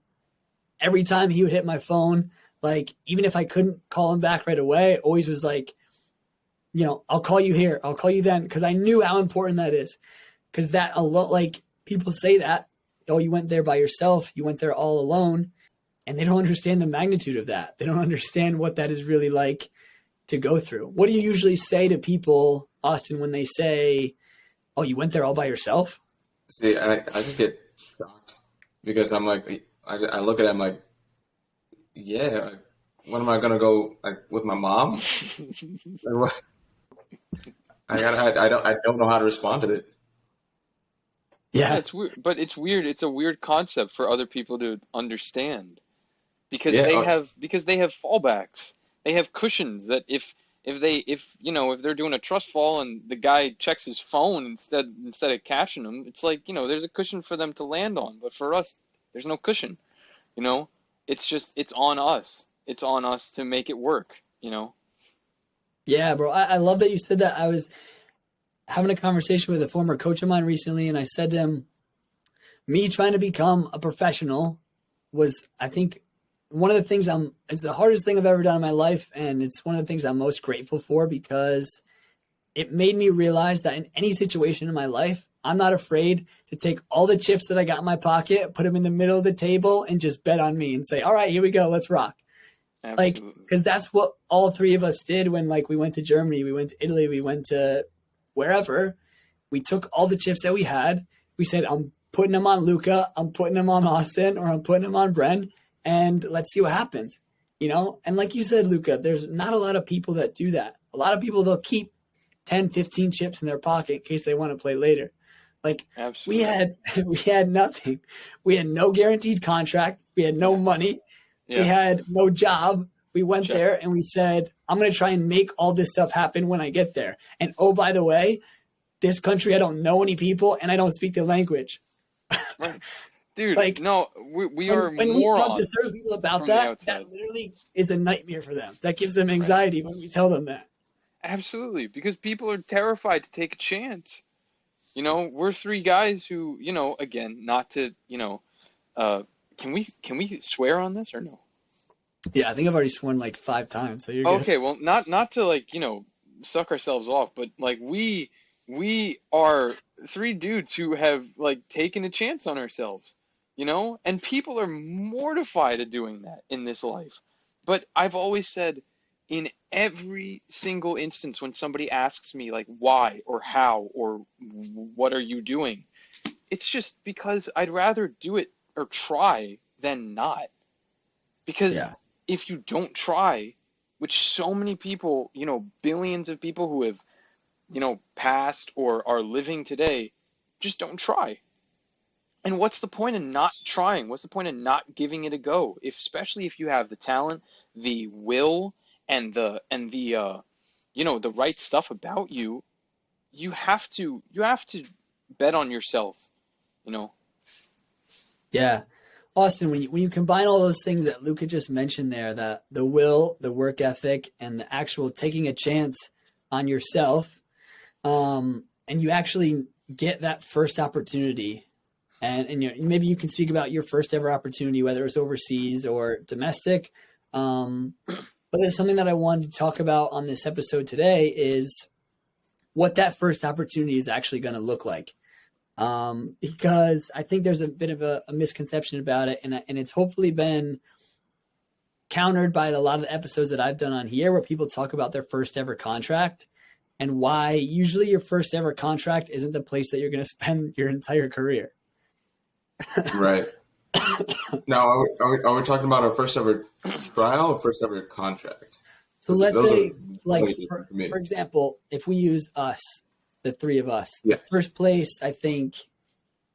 every time he would hit my phone, like even if I couldn't call him back right away, always was like, I'll call you here. I'll call you then. Because I knew how important that is. Because that a lot, like people say that, oh, you went there by yourself. You went there all alone. And they don't understand the magnitude of that. They don't understand what that is really like to go through. What do you usually say to people, Austin, when they say, oh, you went there all by yourself? See, I just get shocked because I'm like, I look at it, I'm like, yeah, when am I going to go like with my mom? Like, what? I don't know how to respond to it. Yeah, it's weird, but it's weird. It's a weird concept for other people to understand, because they have fallbacks. They have cushions that if they're doing a trust fall and the guy checks his phone instead of cashing them, it's like, there's a cushion for them to land on. But for us, there's no cushion. It's on us. It's on us to make it work. Yeah, bro. I love that you said that. I was having a conversation with a former coach of mine recently, and I said to him, me trying to become a professional was, I think, one of the things it's the hardest thing I've ever done in my life. And it's one of the things I'm most grateful for, because it made me realize that in any situation in my life, I'm not afraid to take all the chips that I got in my pocket, put them in the middle of the table, and just bet on me and say, all right, here we go. Let's rock. Absolutely. Like, because that's what all three of us did when, like, we went to Germany, we went to Italy, we went to wherever. We took all the chips that we had. We said, I'm putting them on Luca, I'm putting them on Austin, or I'm putting them on Bren, and let's see what happens. And like you said, Luca, there's not a lot of people that do that. A lot of people, they'll keep 10, 15 chips in their pocket in case they want to play later. Like, absolutely. we had nothing. We had no guaranteed contract. We had no money. Yeah. We had no job. We went there and we said, I'm going to try and make all this stuff happen when I get there. And oh, by the way, this country, I don't know any people and I don't speak the language. Right. Dude, like, no, we are morons. When we talk to certain people about that literally is a nightmare for them. That gives them anxiety when we tell them that. Absolutely, because people are terrified to take a chance. We're three guys who, again, not to, can we swear on this or no? Yeah, I think I've already sworn like 5 times, so you're good. Okay, well, not to like, suck ourselves off, but like we we are three dudes who have like taken a chance on ourselves, you know? And people are mortified at doing that in this life. But I've always said, in every single instance when somebody asks me like why or how or what are you doing, it's just because I'd rather do it or try than not. Because Yeah. if you don't try, which so many people, you know, billions of people who have, you know, passed or are living today, just don't try. And what's the point in not trying? What's the point in not giving it a go? If, especially if you have the talent, the will, and the you know, the right stuff about you, you have to bet on yourself, you know. Yeah. Austin, when you combine all those things that Luca just mentioned there, that the will, the work ethic, and the actual taking a chance on yourself, and you actually get that first opportunity, and you know, maybe you can speak about your first ever opportunity, whether it's overseas or domestic. But there's something that I wanted to talk about on this episode today is what that first opportunity is actually going to look like. Because I think there's a bit of a misconception about it, and it's hopefully been countered by a lot of the episodes that I've done on here where people talk about their first ever contract and why usually your first ever contract isn't the place that you're going to spend your entire career. Right. Now, are we talking about our first ever trial or first ever contract? So let's Those say, are like, really different for me. for example, if we use us, the three of us, Yeah. the first place, I think,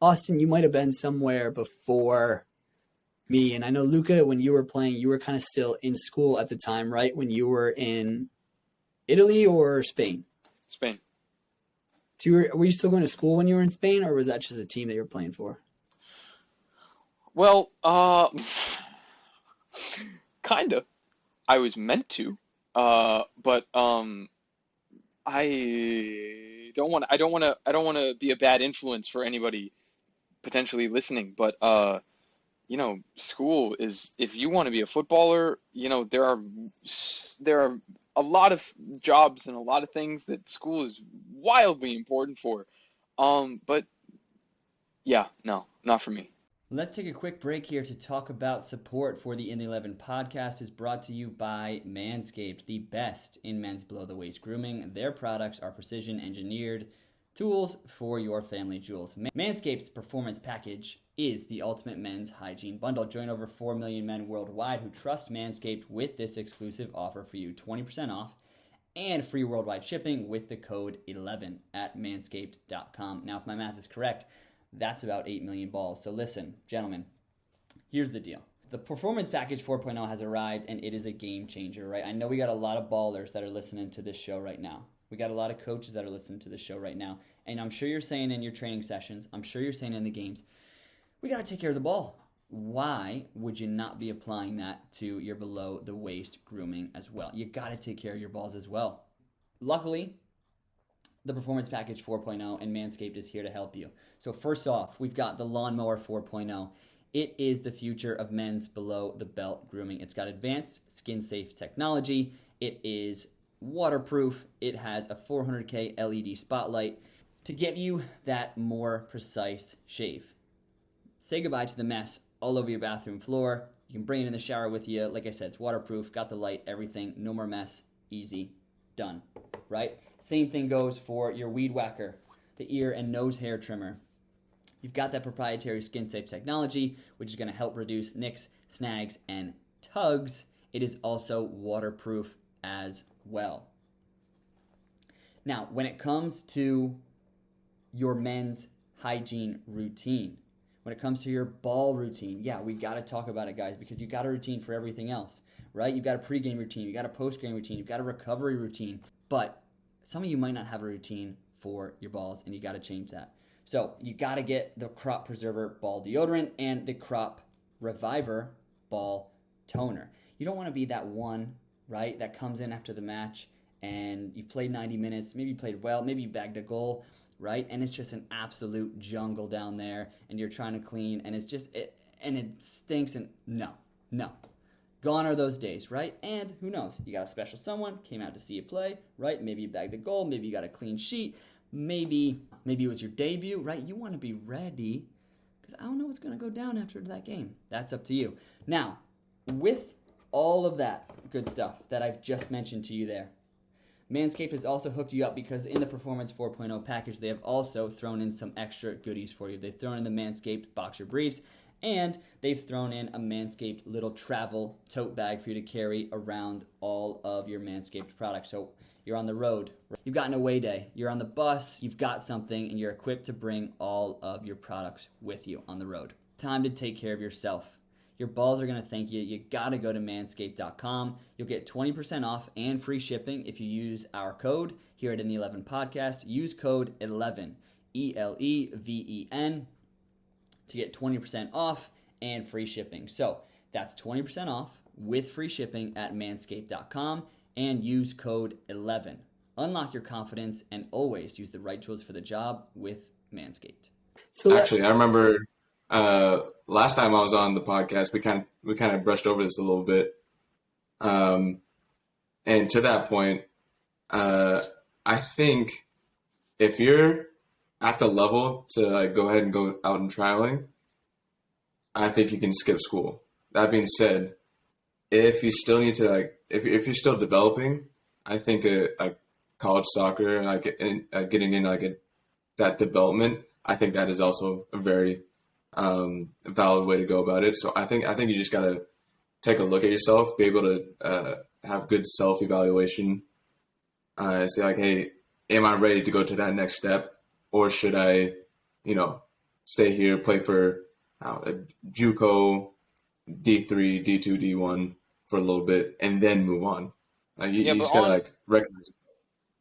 Austin, you might have been somewhere before me. And I know, Luca, when you were playing, you were kind of still in school at the time, right? When you were in Italy or Spain? Spain. So were you still going to school when you were in Spain, or was that just a team that you were playing for? Well, kind of. I was meant to, but I don't want to be a bad influence for anybody potentially listening. But you know, school is, if you want to be a footballer, you know, there are a lot of jobs and a lot of things that school is wildly important for. But yeah, no, not for me. Let's take a quick break here to talk about support for the In the 11 podcast is brought to you by Manscaped, the best in men's below the waist grooming. Their products are precision engineered tools for your family jewels. Manscaped's performance package is the ultimate men's hygiene bundle. Join over 4 million men worldwide who trust Manscaped with this exclusive offer for you. 20% off and free worldwide shipping with the code 11 at manscaped.com. Now, if my math is correct, that's about 8 million balls. So listen, gentlemen, here's the deal. The Performance Package 4.0 has arrived, and it is a game changer, right? I know we got a lot of ballers that are listening to this show right now. We got a lot of coaches that are listening to this show right now. And I'm sure you're saying in your training sessions, I'm sure you're saying in the games, we got to take care of the ball. Why would you not be applying that to your below the waist grooming as well? You got to take care of your balls as well. Luckily, the Performance Package 4.0 and Manscaped is here to help you. So first off, we've got the Lawnmower 4.0. It is the future of men's below the belt grooming. It's got advanced skin safe technology. It is waterproof. It has a 400K LED spotlight to get you that more precise shave. Say goodbye to the mess all over your bathroom floor. You can bring it in the shower with you. Like I said, it's waterproof, got the light, everything, no more mess, easy, done, right? Same thing goes for your weed whacker, the ear and nose hair trimmer. You've got that proprietary skin-safe technology, which is going to help reduce nicks, snags, and tugs. It is also waterproof as well. Now, when it comes to your men's hygiene routine, when it comes to your ball routine, yeah, we got to talk about it, guys, because you got a routine for everything else, right? You've got a pregame routine, you've got a postgame routine, you've got a recovery routine, but some of you might not have a routine for your balls, and you got to change that. So you got to get the Crop Preserver Ball Deodorant and the Crop Reviver Ball Toner. You don't want to be that one, right, that comes in after the match and you've played 90 minutes, maybe you played well, maybe you bagged a goal, right, and it's just an absolute jungle down there and you're trying to clean and it's just, it stinks and no. Gone are those days, right? And who knows? You got a special someone, came out to see you play, right? Maybe you bagged a goal, maybe you got a clean sheet, maybe it was your debut, right? You want to be ready because I don't know what's going to go down after that game. That's up to you. Now, with all of that good stuff that I've just mentioned to you there, Manscaped has also hooked you up because in the Performance 4.0 package, they have also thrown in some extra goodies for you. They've thrown in the Manscaped boxer briefs, and they've thrown in a Manscaped little travel tote bag for you to carry around all of your Manscaped products. So you're on the road, you've got an away day, you're on the bus, you've got something, and you're equipped to bring all of your products with you on the road. Time to take care of yourself. Your balls are going to thank you. You got to go to manscaped.com. You'll get 20% off and free shipping if you use our code here at In the 11 Podcast. Use code 11, ELEVEN, to get 20% off and free shipping. So that's 20% off with free shipping at manscaped.com and use code 11. Unlock your confidence and always use the right tools for the job with Manscaped. So actually, I remember last time I was on the podcast, we kind of brushed over this a little bit. And to that point, I think if you're at the level to like go ahead and go out and trialing, I think you can skip school. That being said, if you still need to like, if you're still developing, I think a college soccer, like getting in like that development, I think that is also a very valid way to go about it. So I think you just gotta take a look at yourself, be able to have good self-evaluation, say like, hey, am I ready to go to that next step, or should I, stay here, play for a JUCO, D3, D2, D1 for a little bit, and then move on. Like you just gotta like recognize it.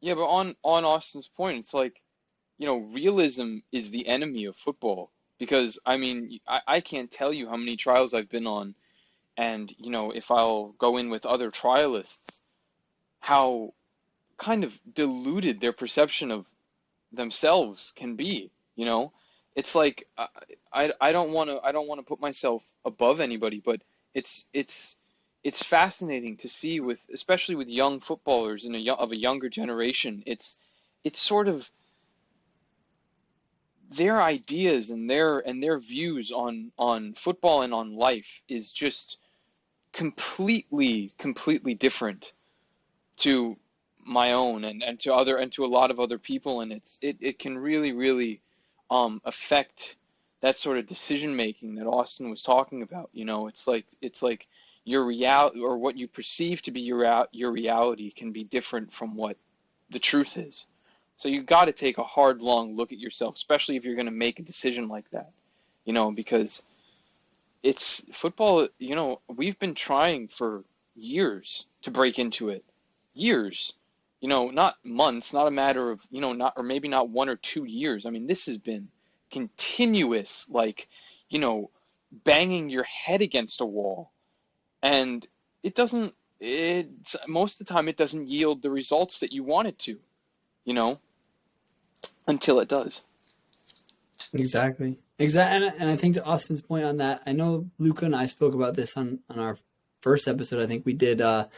Yeah, but on Austin's point, it's like, realism is the enemy of football. Because, I mean, I can't tell you how many trials I've been on, and, if I'll go in with other trialists, how kind of diluted their perception of themselves can be, It's like, I don't want to put myself above anybody, but it's fascinating to see especially with young footballers of a younger generation. It's sort of their ideas and their views on football and on life is just completely different to my own and to a lot of other people, and it can really affect that sort of decision making that Austin was talking about. It's like your reality, or what you perceive to be your reality, can be different from what the truth is. So you got to take a hard, long look at yourself, especially if you're going to make a decision like that, because it's football. We've been trying for years to break into it, years, not months, not a matter of, or maybe not 1 or 2 years. I mean, this has been continuous, like, banging your head against a wall, and most of the time it doesn't yield the results that you want it to, until it does. Exactly. And I think to Austin's point on that, I know Luca and I spoke about this on our first episode. I think we did, where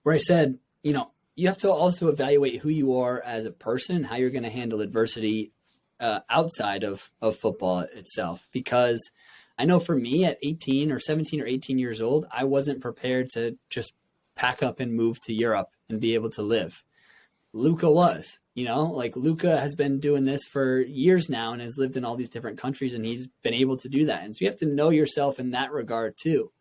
I said, you have to also evaluate who you are as a person, how you're going to handle adversity outside of football itself. Because I know for me at 18 or 17 or 18 years old, I wasn't prepared to just pack up and move to Europe and be able to live. Luca was, like Luca has been doing this for years now and has lived in all these different countries, and he's been able to do that. And so you have to know yourself in that regard too.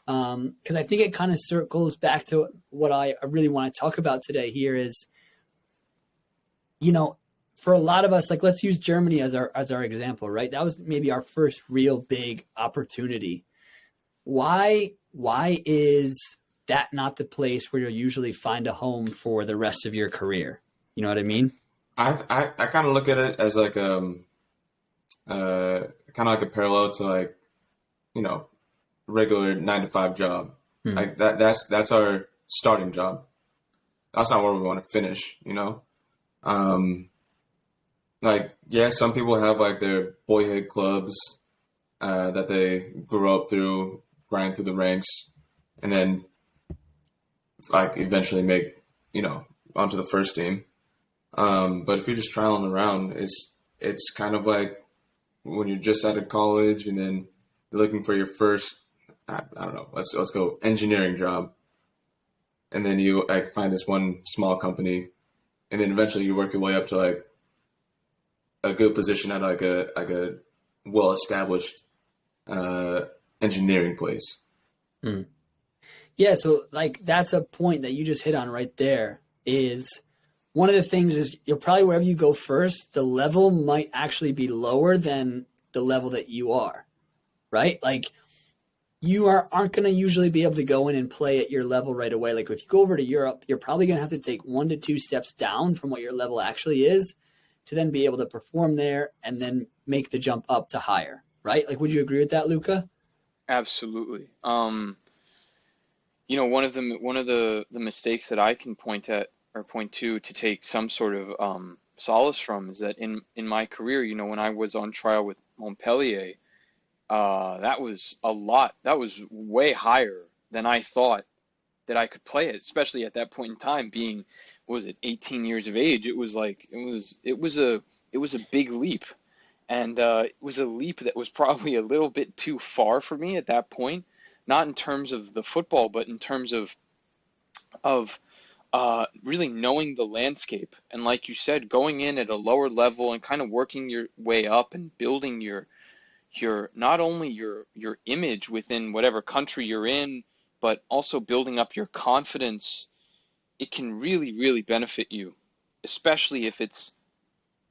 Because I think it kind of circles back to what I really want to talk about today here is, for a lot of us, like let's use Germany as our example, right? That was maybe our first real big opportunity. Why is that not the place where you'll usually find a home for the rest of your career? You know what I mean? I kind of look at it as like kind of like a parallel to like, regular 9-to-5 job. Mm-hmm. Like that's our starting job. That's not where we want to finish, Like, yeah, some people have like their boyhood clubs that they grew up through, grind through the ranks, and then like eventually make, onto the first team. But if you're just trialing around, it's kind of like when you're just out of college and then you're looking for your first, I don't know, let's go engineering job, and then you like find this one small company, and then eventually you work your way up to like a good position at like a well established engineering place. Mm. Yeah, so like that's a point that you just hit on right there. Is one of the things is you'll probably wherever you go first, the level might actually be lower than the level that you are, right? Like you aren't going to usually be able to go in and play at your level right away. Like if you go over to Europe, you're probably going to have to take 1 to 2 steps down from what your level actually is to then be able to perform there and then make the jump up to higher, right? Like, would you agree with that, Luca? Absolutely. One of the mistakes that I can point at or point to take some sort of solace from is that in my career, when I was on trial with Montpellier, that was a lot. That was way higher than I thought that I could play it, especially at that point in time, being, what was it, 18 years of age. It was like it was a big leap, and it was a leap that was probably a little bit too far for me at that point, not in terms of the football, but in terms of really knowing the landscape. And like you said, going in at a lower level and kind of working your way up and building your not only your image within whatever country you're in, but also building up your confidence. It can really, really benefit you, especially if it's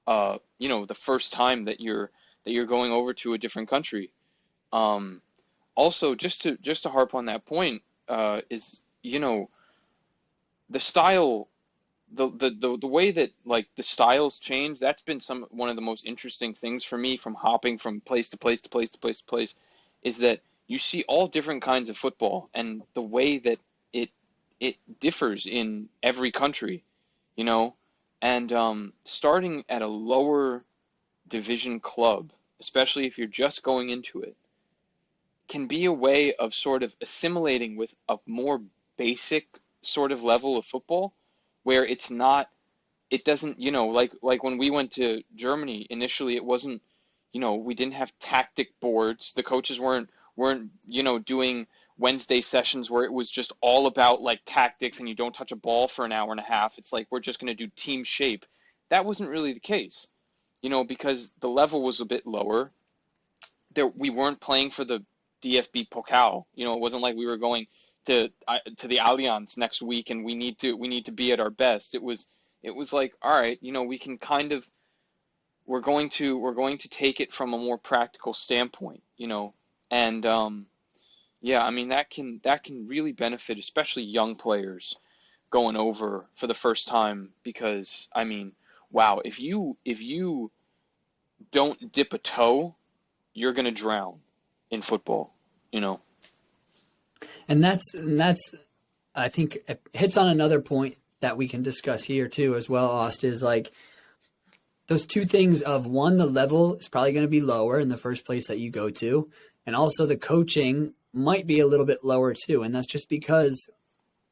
the first time that you're going over to a different country. Also, just to harp on that point, is the style, the way that like the styles change. That's been one of the most interesting things for me from hopping from place to place to place to place to place, is that you see all different kinds of football and the way that it differs in every country, and starting at a lower division club, especially if you're just going into it, can be a way of sort of assimilating with a more basic sort of level of football, where it doesn't, like when we went to Germany initially, it wasn't, we didn't have tactic boards. The coaches weren't, doing Wednesday sessions where it was just all about like tactics and you don't touch a ball for an hour and a half. It's like, we're just going to do team shape. That wasn't really the case, because the level was a bit lower. We weren't playing for the DFB Pokal. It wasn't like we were going to the Allianz next week and we need to be at our best. It was like, all right, we can kind of, we're going to take it from a more practical standpoint, and yeah, I mean that can really benefit, especially young players going over for the first time, because I mean, wow, if you don't dip a toe, you're gonna drown in football. And that's I think it hits on another point that we can discuss here too as well, Aust, is like those two things of one, the level is probably going to be lower in the first place that you go to, and also the coaching might be a little bit lower too. And that's just because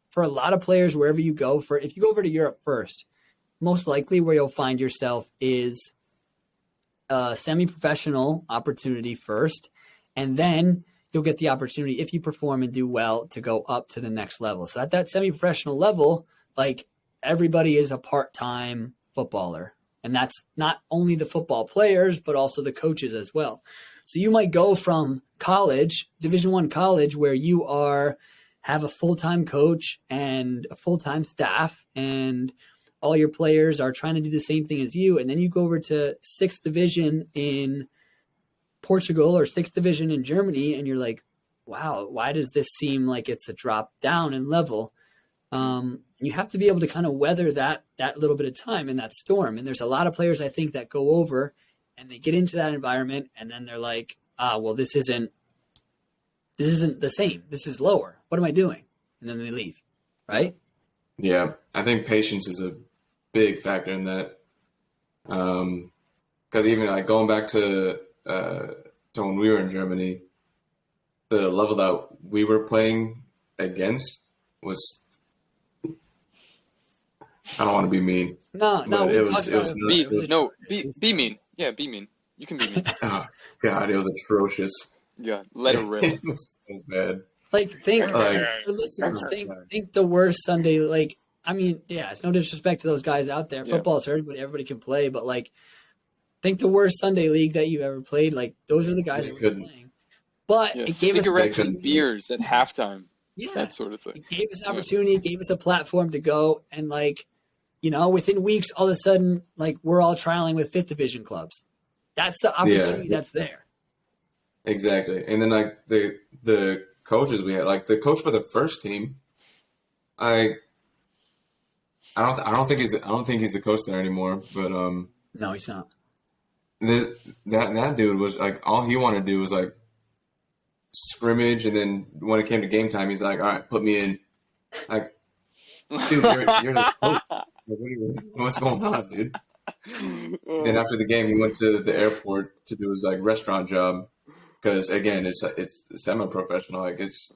for a lot of players, wherever you go, if you go over to Europe first, most likely where you'll find yourself is a semi-professional opportunity first, and then you'll get the opportunity, if you perform and do well, to go up to the next level. So at that semi-professional level, like everybody is a part-time footballer. And that's not only the football players, but also the coaches as well. So you might go from college, Division I college, where you have a full-time coach and a full-time staff, and all your players are trying to do the same thing as you. And then you go over to 6th division in Portugal or 6th division in Germany, and you're like, wow, why does this seem like it's a drop down in level? You have to be able to kind of weather that little bit of time in that storm. And there's a lot of players, I think, that go over and they get into that environment, and then they're like, well, this isn't the same. This is lower. What am I doing? And then they leave, right? Yeah, I think patience is a big factor in that. Because even like going back to when we were in Germany, the level that we were playing against was I don't want to be mean, No, but we talked about it before. Be It was no, atrocious. be mean. Yeah, be mean. You can be mean. oh God, it was atrocious. Yeah, let her rip. It was so bad. Like think Like, for listeners, oh, think God. think the worst Sunday. Like I mean, yeah, it's no disrespect to those guys out there. Yeah. Football's for everybody. Everybody can play, but like think the worst Sunday league that you've ever played. Like those are the guys They that were couldn't. playing. But Yeah, it gave us cigarettes They and couldn't. beers at halftime. yeah, That sort of thing. it gave us an Yeah. opportunity, it gave us a platform to go and like, you know, within weeks, all of a sudden, like we're all trialing with fifth division clubs. That's the opportunity that's there. Exactly. And then like the coaches we had, like the coach for the first team, I don't think he's the coach there anymore. But No, he's not. that dude was like, all he wanted to do was like scrimmage, and then when it came to game time, he's like, all right, put me in. Like, dude, you're the coach. What's going on, dude? Then after the game, he went to the airport to do his like restaurant job, because again, it's semi-professional. Like it's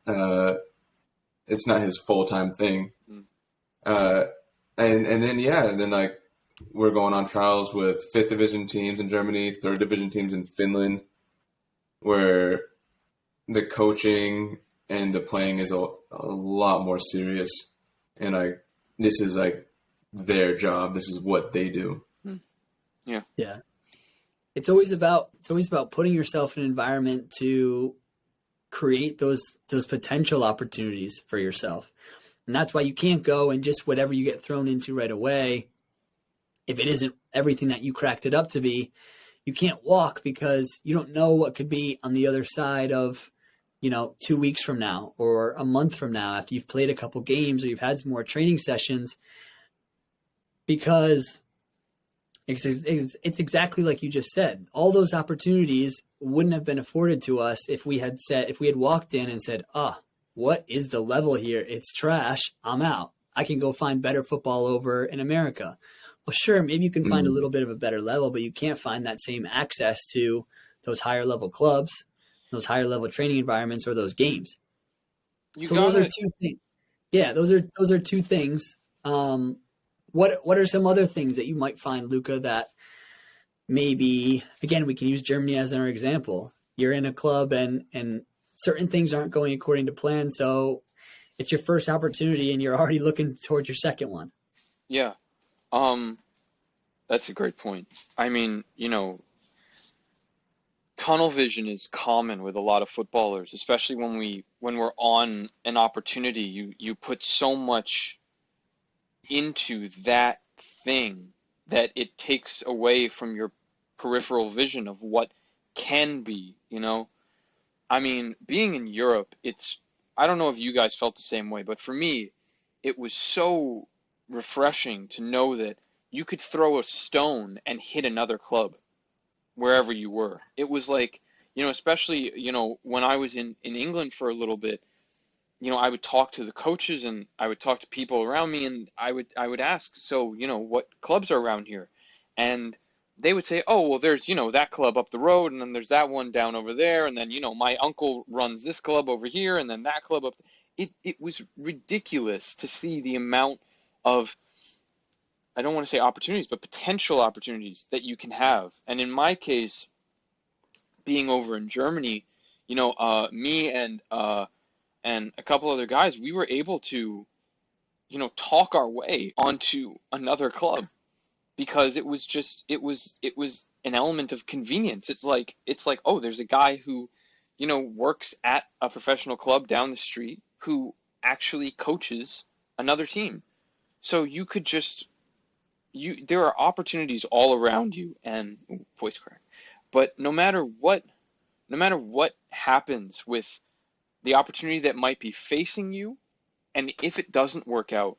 not his full-time thing. And then like we're going on trials with fifth division teams in Germany, third division teams in Finland, where the coaching and the playing is a lot more serious, and like this is like their job. This is what they do. Yeah. It's always about putting yourself in an environment to create those potential opportunities for yourself. And that's why you can't go and just whatever you get thrown into right away, if it isn't everything that you cracked it up to be, you can't walk because you don't know what could be on the other side of, 2 weeks from now or a month from now after you've played a couple games or you've had some more training sessions, because it's exactly like you just said. All those opportunities wouldn't have been afforded to us if we had walked in and said, what is the level here? It's trash. I'm out. I can go find better football over in America. Well, sure, maybe you can find a little bit of a better level, but you can't find that same access to those higher level clubs, those higher level training environments, or those games. Those are two things. Yeah, those are two things. What are some other things that you might find, Luca, that maybe, again, we can use Germany as our example. You're in a club and certain things aren't going according to plan, so it's your first opportunity and you're already looking towards your second one. Yeah. That's a great point. I mean, tunnel vision is common with a lot of footballers, especially when we're on an opportunity. You put so much into that thing that it takes away from your peripheral vision of what can be, I mean, being in Europe, I don't know if you guys felt the same way, but for me, it was so refreshing to know that you could throw a stone and hit another club wherever you were. It was like, especially, when I was in England for a little bit, I would talk to the coaches and I would talk to people around me, and I would ask, so, what clubs are around here? And they would say, oh, well, there's, that club up the road, and then there's that one down over there, and then, my uncle runs this club over here, and then that club up. It was ridiculous to see the amount of, I don't want to say opportunities, but potential opportunities that you can have. And in my case, being over in Germany, me and a couple other guys, we were able to, talk our way onto another club, because it was an element of convenience. It's like, oh, there's a guy who, works at a professional club down the street who actually coaches another team. So you could there are opportunities all around you, and voice crack. But no matter what happens with the opportunity that might be facing you, and if it doesn't work out,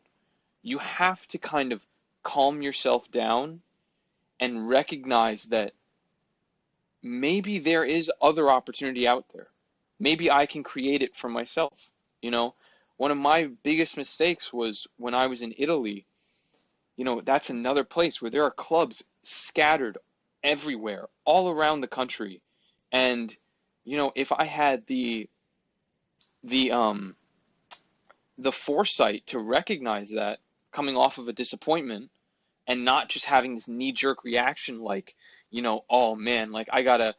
you have to kind of calm yourself down and recognize that maybe there is other opportunity out there. Maybe I can create it for myself. One of my biggest mistakes was when I was in Italy. That's another place where there are clubs scattered everywhere, all around the country. And, if I had the foresight to recognize that, coming off of a disappointment and not just having this knee-jerk reaction like, oh man, like I gotta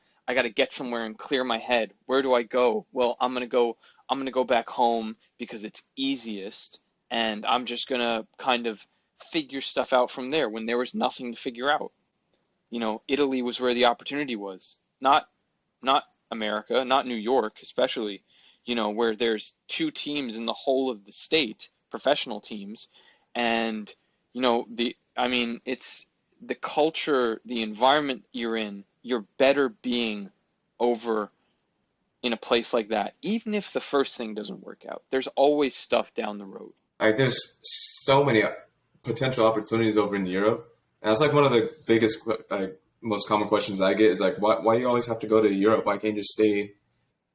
get somewhere and clear my head. Where do I go? Well, I'm gonna go back home because it's easiest, and I'm just gonna kind of figure stuff out from there when there was nothing to figure out. Italy was where the opportunity was, not America, not New York, especially, where there's 2 teams in the whole of the state, professional teams, and it's the culture, the environment you're in. You're better being over in a place like that, even if the first thing doesn't work out. There's always stuff down the road. Like there's so many potential opportunities over in Europe. And that's like one of the biggest, most common questions I get is like, why do you always have to go to Europe? Why can't you just stay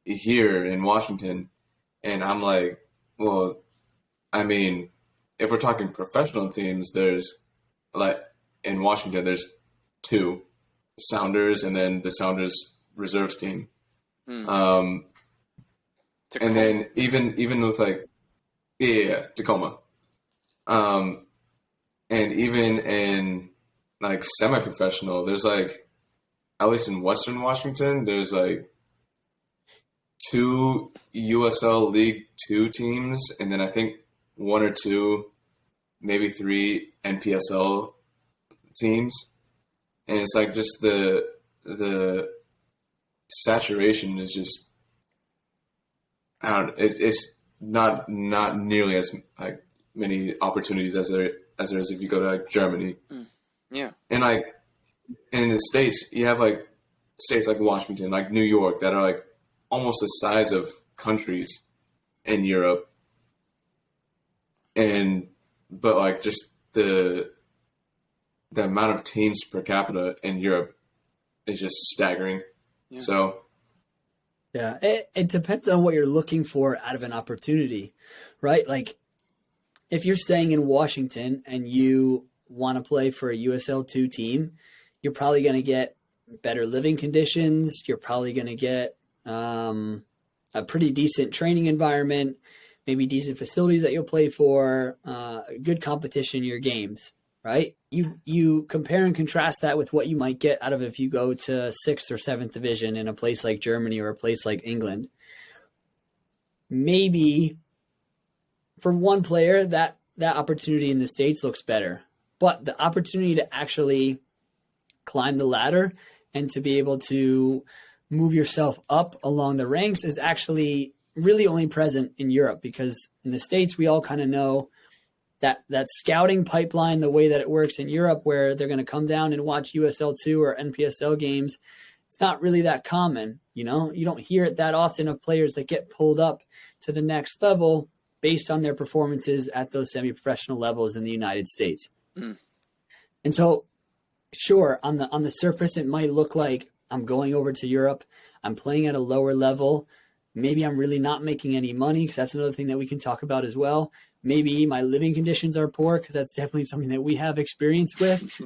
here in Washington? And I'm like, well, I mean, if we're talking professional teams, there's like in Washington, there's 2 Sounders and then the Sounders reserves team. And then even with like, Tacoma. And even in like semi-professional, there's like, at least in Western Washington, there's like 2 USL League 2 teams, and then I think 1 or 2, maybe 3 NPSL teams. And it's like just the saturation is just, I don't know, it's not nearly as like many opportunities as there is if you go to like Germany. Yeah. And like in the States, you have like states like Washington, like New York, that are like almost the size of countries in Europe. But like just the amount of teams per capita in Europe is just staggering. Yeah. So yeah, it depends on what you're looking for out of an opportunity, right? Like if you're staying in Washington and you want to play for a USL2 team, you're probably going to get better living conditions. You're probably going to get a pretty decent training environment, maybe decent facilities that you'll play for, good competition in your games, right? You compare and contrast that with what you might get out of if you go to 6th or 7th division in a place like Germany or a place like England. Maybe for one player, that opportunity in the States looks better. But the opportunity to actually climb the ladder and to be able to move yourself up along the ranks is actually really only present in Europe, because in the States, we all kind of know that scouting pipeline, the way that it works in Europe, where they're going to come down and watch USL2 or NPSL games. It's not really that common. You don't hear it that often of players that get pulled up to the next level based on their performances at those semi-professional levels in the United States. And so, sure, on the surface, it might look like I'm going over to Europe. I'm playing at a lower level. Maybe I'm really not making any money, because that's another thing that we can talk about as well. Maybe my living conditions are poor, because that's definitely something that we have experience with.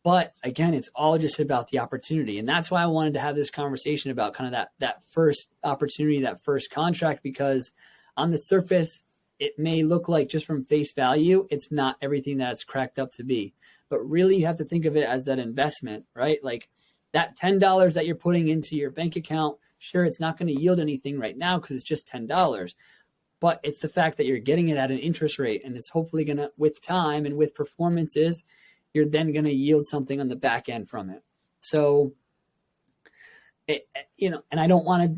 But again, it's all just about the opportunity. And that's why I wanted to have this conversation about kind of that first opportunity, that first contract, because on the surface, it may look like, just from face value, it's not everything that it's cracked up to be. But really, you have to think of it as that investment, right? Like that $10 that you're putting into your bank account, sure, it's not going to yield anything right now because it's just $10. But it's the fact that you're getting it at an interest rate, and it's hopefully going to, with time and with performances, you're then going to yield something on the back end from it. So, and I don't want to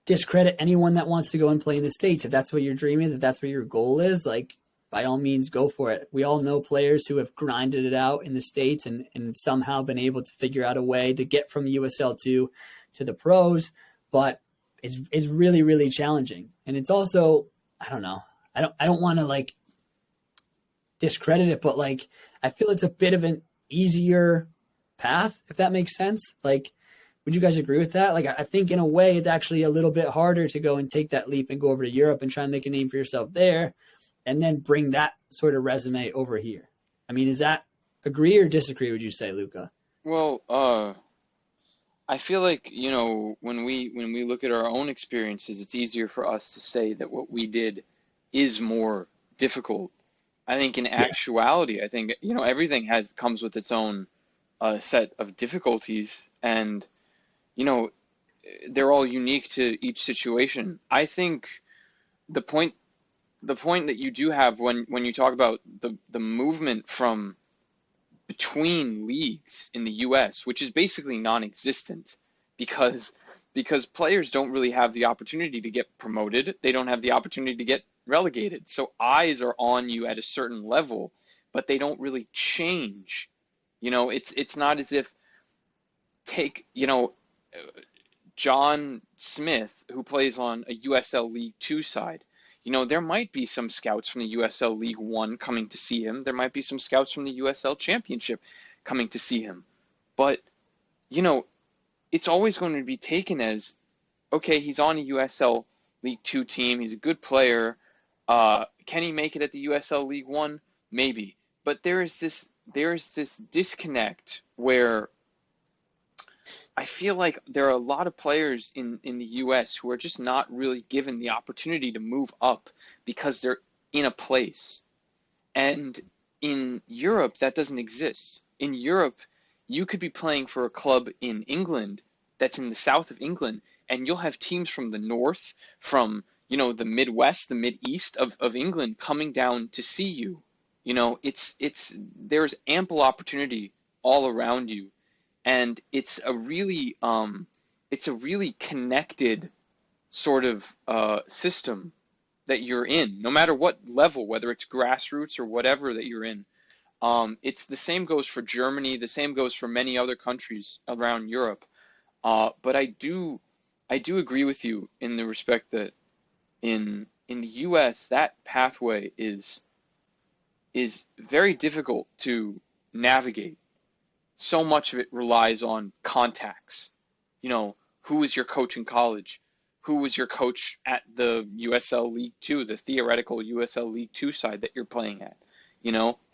discredit anyone that wants to go and play in the States. If that's what your dream is, if that's what your goal is, like, by all means, go for it. We all know players who have grinded it out in the States and somehow been able to figure out a way to get from USL2 to the pros, but it's really, really challenging. And it's also, I don't know, I don't want to like discredit it, but like, I feel it's a bit of an easier path, if that makes sense. Like, would you guys agree with that? Like, I think in a way it's actually a little bit harder to go and take that leap and go over to Europe and try and make a name for yourself there, and then bring that sort of resume over here. I mean, is that agree or disagree, would you say, Luca? Well, I feel like, when we look at our own experiences, it's easier for us to say that what we did is more difficult I think in Yeah. actuality, I think, everything comes with its own set of difficulties, and, you know, they're all unique to each situation. I think the point the point that you do have when you talk about the movement from between leagues in the US, which is basically non-existent because players don't really have the opportunity to get promoted. They don't have the opportunity to get relegated. So eyes are on you at a certain level, but they don't really change. It's not as if take, John Smith, who plays on a USL League Two side. There might be some scouts from the USL League One coming to see him. There might be some scouts from the USL Championship coming to see him. But, it's always going to be taken as, okay, he's on a USL League Two team. He's a good player. Can he make it at the USL League One? Maybe. But there is this disconnect where I feel like there are a lot of players in the US who are just not really given the opportunity to move up because they're in a place. And in Europe, that doesn't exist. In Europe, you could be playing for a club in England that's in the south of England, and you'll have teams from the north, from, the Midwest, the Mideast of England coming down to see you. There's ample opportunity all around you. And it's a really connected sort of system that you're in, no matter what level, whether it's grassroots or whatever that you're in. It's the same goes for Germany. The same goes for many other countries around Europe. But I do agree with you in the respect that in the U.S. that pathway is very difficult to navigate. So much of it relies on contacts. Who was your coach in college? Who was your coach at the USL League Two, the theoretical USL League Two side that you're playing at?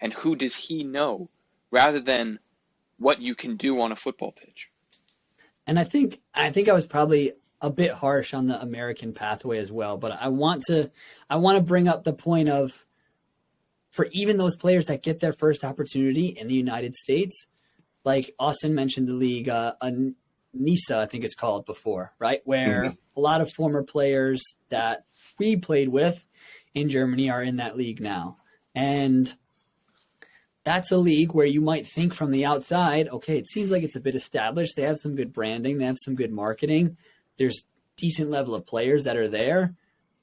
And who does he know, rather than what you can do on a football pitch. And I think I was probably a bit harsh on the American pathway as well, but I want to bring up the point of, for even those players that get their first opportunity in the United States, like Austin mentioned the league, NISA, I think it's called before, right? Where a lot of former players that we played with in Germany are in that league now. And that's a league where you might think from the outside, okay, it seems like it's a bit established. They have some good branding. They have some good marketing. There's decent level of players that are there.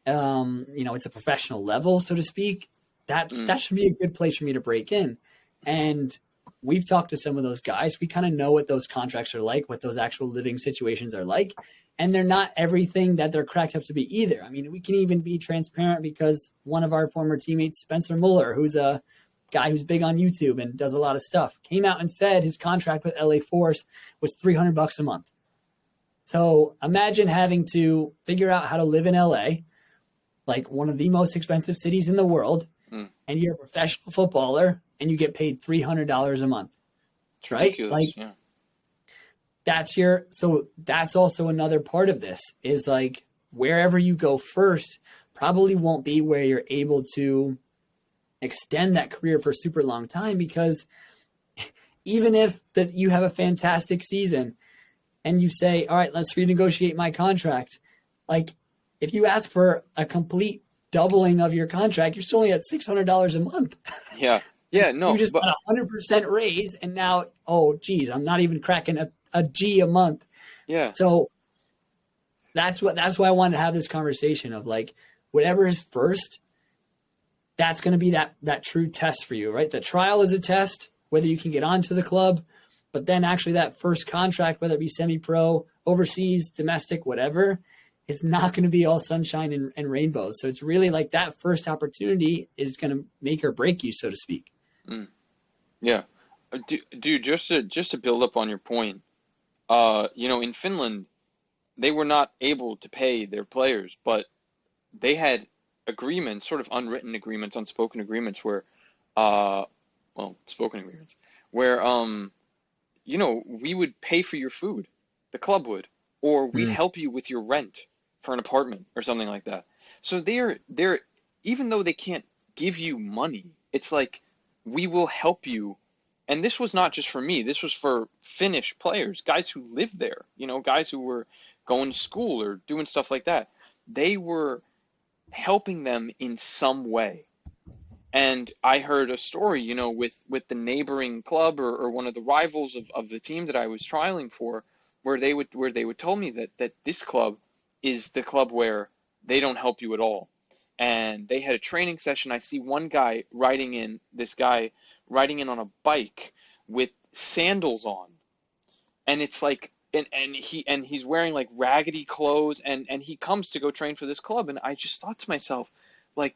It's a professional level, so to speak. That should be a good place for me to break in. And we've talked to some of those guys. We kind of know what those contracts are like, what those actual living situations are like. And they're not everything that they're cracked up to be either. I mean, we can even be transparent because one of our former teammates, Spencer Muller, who's a guy who's big on YouTube and does a lot of stuff, came out and said his contract with LA Force was $300 a month. So imagine having to figure out how to live in LA, like one of the most expensive cities in the world, and you're a professional footballer and you get paid $300 a month. It's ridiculous, right? That's also another part of this is like wherever you go first probably won't be where you're able to extend that career for a super long time, because even if that you have a fantastic season and you say, all right, let's renegotiate my contract. Like if you ask for a complete doubling of your contract, you're still only at $600 a month. Yeah. Yeah. No, you just got 100% raise. And now, oh geez, I'm not even cracking a G a month. Yeah. So that's why I wanted to have this conversation of like, whatever is first, that's going to be that true test for you, right? The trial is a test, whether you can get onto the club, but then actually that first contract, whether it be semi-pro, overseas, domestic, whatever, it's not going to be all sunshine and rainbows. So it's really like that first opportunity is going to make or break you, so to speak. Yeah. Dude, just to build up on your point, in Finland, they were not able to pay their players, but they had agreements, sort of unwritten agreements, unspoken agreements where, spoken agreements, where, we would pay for your food, the club would, or we'd help you with your rent for an apartment or something like that. So they're even though they can't give you money, it's like, we will help you. And this was not just for me, this was for Finnish players, guys who lived there, guys who were going to school or doing stuff like that. They were helping them in some way. And I heard a story, with the neighboring club or one of the rivals of the team that I was trialing for, where they would tell me that this club is the club where they don't help you at all. And they had a training session. I see one guy riding in on a bike with sandals on. And it's like, and he's wearing like raggedy clothes, and he comes to go train for this club. And I just thought to myself, like,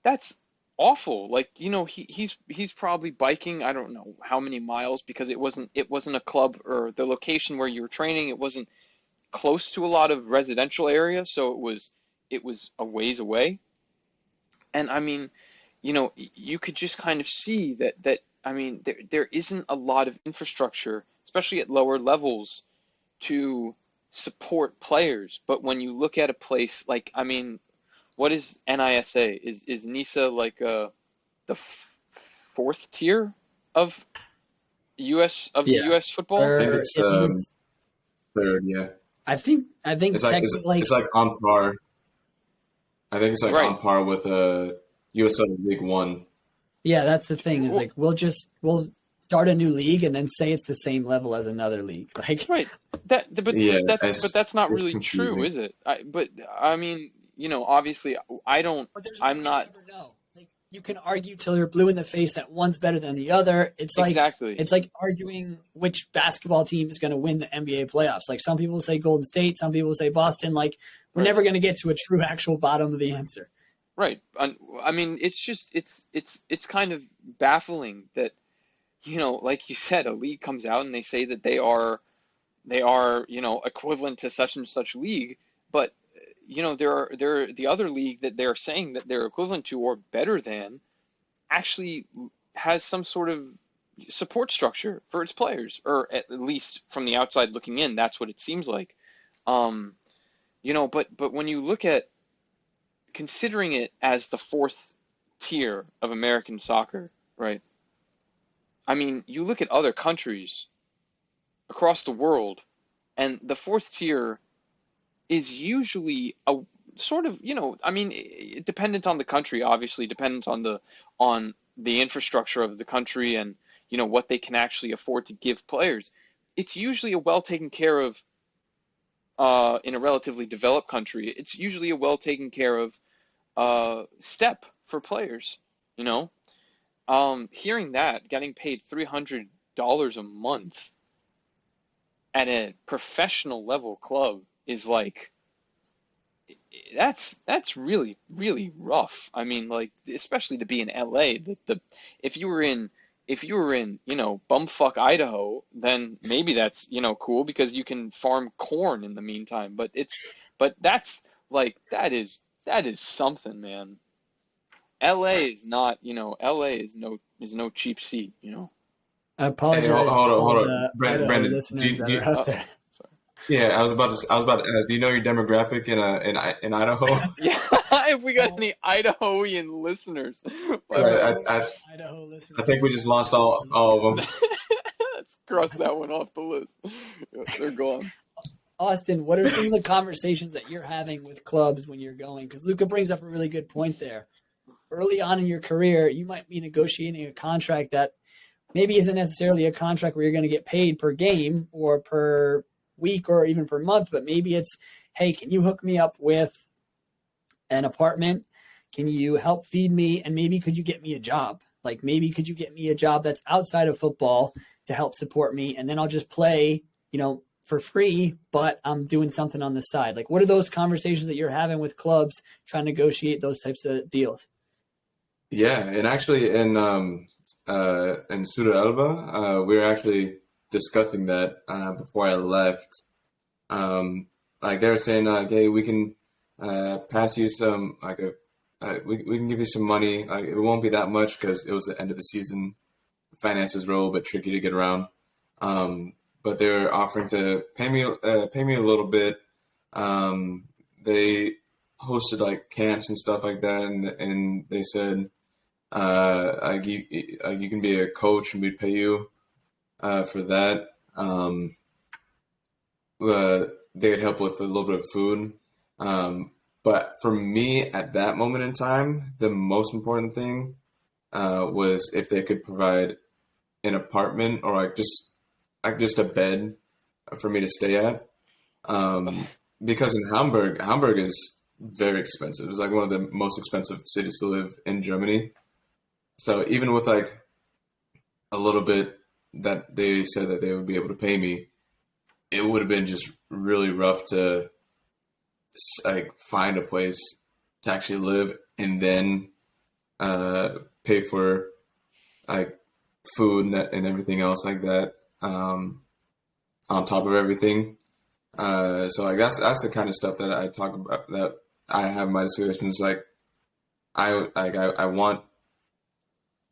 that's awful. Like, he's probably biking, I don't know how many miles, because it wasn't a club, or the location where you were training, it wasn't close to a lot of residential area, so it was a ways away. And I mean, you could just kind of see that I mean, there isn't a lot of infrastructure, especially at lower levels, to support players. But when you look at a place like, I mean, what is NISA? Is NISA like the fourth tier of the U.S. football? I think it's third. Yeah. I think it's like on par. I think it's like Right. on par with USL League One. Yeah, that's the thing. Is like we'll start a new league and then say it's the same level as another league. Like, right. But that's not really confusing. true, is it? I mean, obviously, I'm not. You never know. Like, you can argue till you're blue in the face that one's better than the other. It's like Exactly. It's like arguing which basketball team is going to win the NBA playoffs. Like, some people say Golden State, some people say Boston. Like, we're Right. never going to get to a true actual bottom of the answer. Right. I mean, it's just it's kind of baffling that, like you said, a league comes out and they say that they are equivalent to such and such league, but they're the other league that they're saying that they're equivalent to or better than actually has some sort of support structure for its players, or at least from the outside looking in, that's what it seems like. But when you look at considering it as the fourth tier of American soccer, right? I mean, you look at other countries across the world, and the fourth tier is usually a sort of, I mean, dependent on the country, obviously, dependent on the infrastructure of the country and, what they can actually afford to give players. It's usually a well taken care of, in a relatively developed country, it's usually a well taken care of step for players, hearing that getting paid $300 a month at a professional level club is like, that's really, really rough. I mean, like, especially to be in LA, if you were in bumfuck Idaho, then maybe that's cool because you can farm corn in the meantime. But that's like, that is something, man. LA is not, LA is no cheap seat, I apologize. Hey, hold on. The Brandon, Idaho listeners that are out there. Sorry. Yeah, I was about to ask. Do you know your demographic in Idaho? Yeah, if we got any Idahoan listeners. Idaho listeners. I think we just lost all of them. Let's cross that one off the list. Yeah, they're gone. Austin, what are some of the conversations that you're having with clubs when you're going? Because Luca brings up a really good point there. Early on in your career, you might be negotiating a contract that maybe isn't necessarily a contract where you're going to get paid per game or per week or even per month, but maybe it's, hey, can you hook me up with an apartment? Can you help feed me? And maybe could you get me a job? Like, maybe could you get me a job that's outside of football to help support me? And then I'll just play, for free, but I'm doing something on the side. Like, what are those conversations that you're having with clubs trying to negotiate those types of deals? Yeah, and actually in Suda Elba, we were actually discussing that before I left. Like, they were saying, hey, we can pass you some, we can give you some money. Like, it won't be that much because it was the end of the season. Finances were a little bit tricky to get around. But they're offering to pay me a little bit. They hosted like camps and stuff like that, and they said You can be a coach and we'd pay you for that. They'd help with a little bit of food. But for me at that moment in time, the most important thing was if they could provide an apartment or just a bed for me to stay at. Because in Hamburg is very expensive. It's like one of the most expensive cities to live in Germany. So even with like a little bit that they said that they would be able to pay me, it would have been just really rough to like find a place to actually live and then pay for like food and everything else like that on top of everything. So like that's the kind of stuff that I talk about, that I have in my discussions. Like I want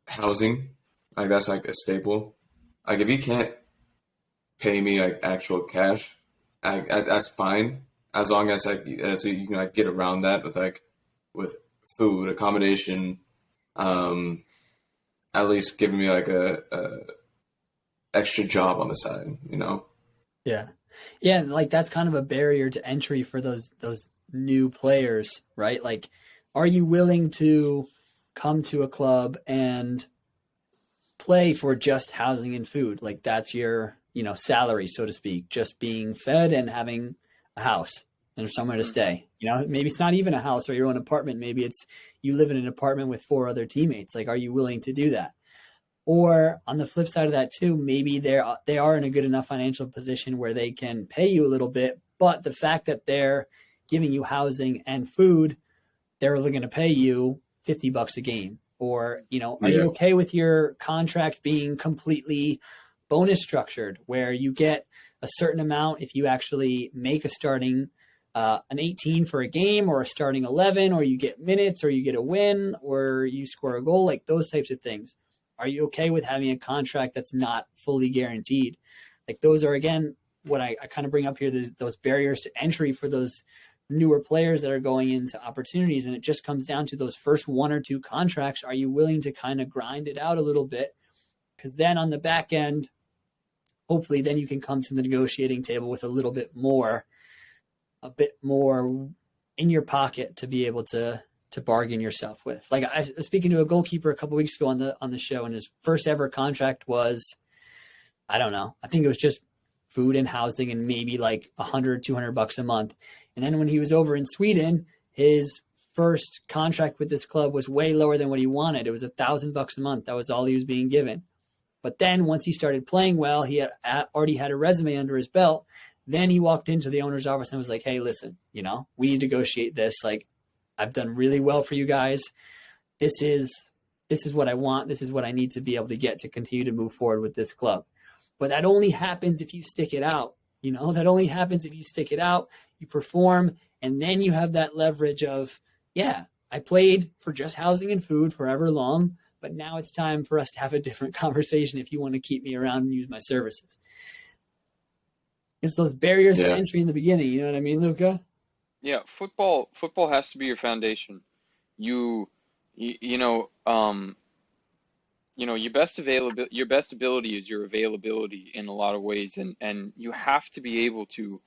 housing, like that's like a staple. Like if you can't pay me like actual cash, that's fine, as long as you can like get around that with food, accommodation, at least giving me like a extra job on the side, you know? Yeah. Yeah, and like that's kind of a barrier to entry for those new players, right? Like, are you willing to come to a club and play for just housing and food? Like that's your, salary, so to speak, just being fed and having a house and somewhere to stay. Maybe it's not even a house or your own apartment. Maybe it's you live in an apartment with 4 other teammates. Like, are you willing to do that? Or on the flip side of that too, maybe they are in a good enough financial position where they can pay you a little bit, but the fact that they're giving you housing and food, they're only going to pay you $50 a game. Or, are you okay with your contract being completely bonus structured, where you get a certain amount if you actually make a starting an 18 for a game, or a starting 11, or you get minutes, or you get a win, or you score a goal, like those types of things? Are you okay with having a contract that's not fully guaranteed? Like those are, again, what I kind of bring up here, those barriers to entry for those newer players that are going into opportunities. And it just comes down to those first 1 or 2 contracts. Are you willing to kind of grind it out a little bit? Because then on the back end, hopefully then you can come to the negotiating table with a bit more in your pocket to be able to bargain yourself with. Like I was speaking to a goalkeeper a couple of weeks ago on the show, and his first ever contract was, I don't know, I think it was just food and housing and maybe like $100-$200 a month. And then when he was over in Sweden, his first contract with this club was way lower than what he wanted. It was $1,000 a month. That was all he was being given. But then once he started playing well, he already had a resume under his belt. Then he walked into the owner's office and was like, hey, listen, we need to negotiate this. Like, I've done really well for you guys. This is what I want. This is what I need to be able to get to continue to move forward with this club. But that only happens if you stick it out. That only happens if you stick it out, you perform, and then you have that leverage of, yeah, I played for just housing and food forever long, but now it's time for us to have a different conversation if you want to keep me around and use my services. It's those barriers to entry in the beginning. You know what I mean, Luca? Yeah, football has to be your foundation. You know, your best ability is your availability in a lot of ways, and you have to be able to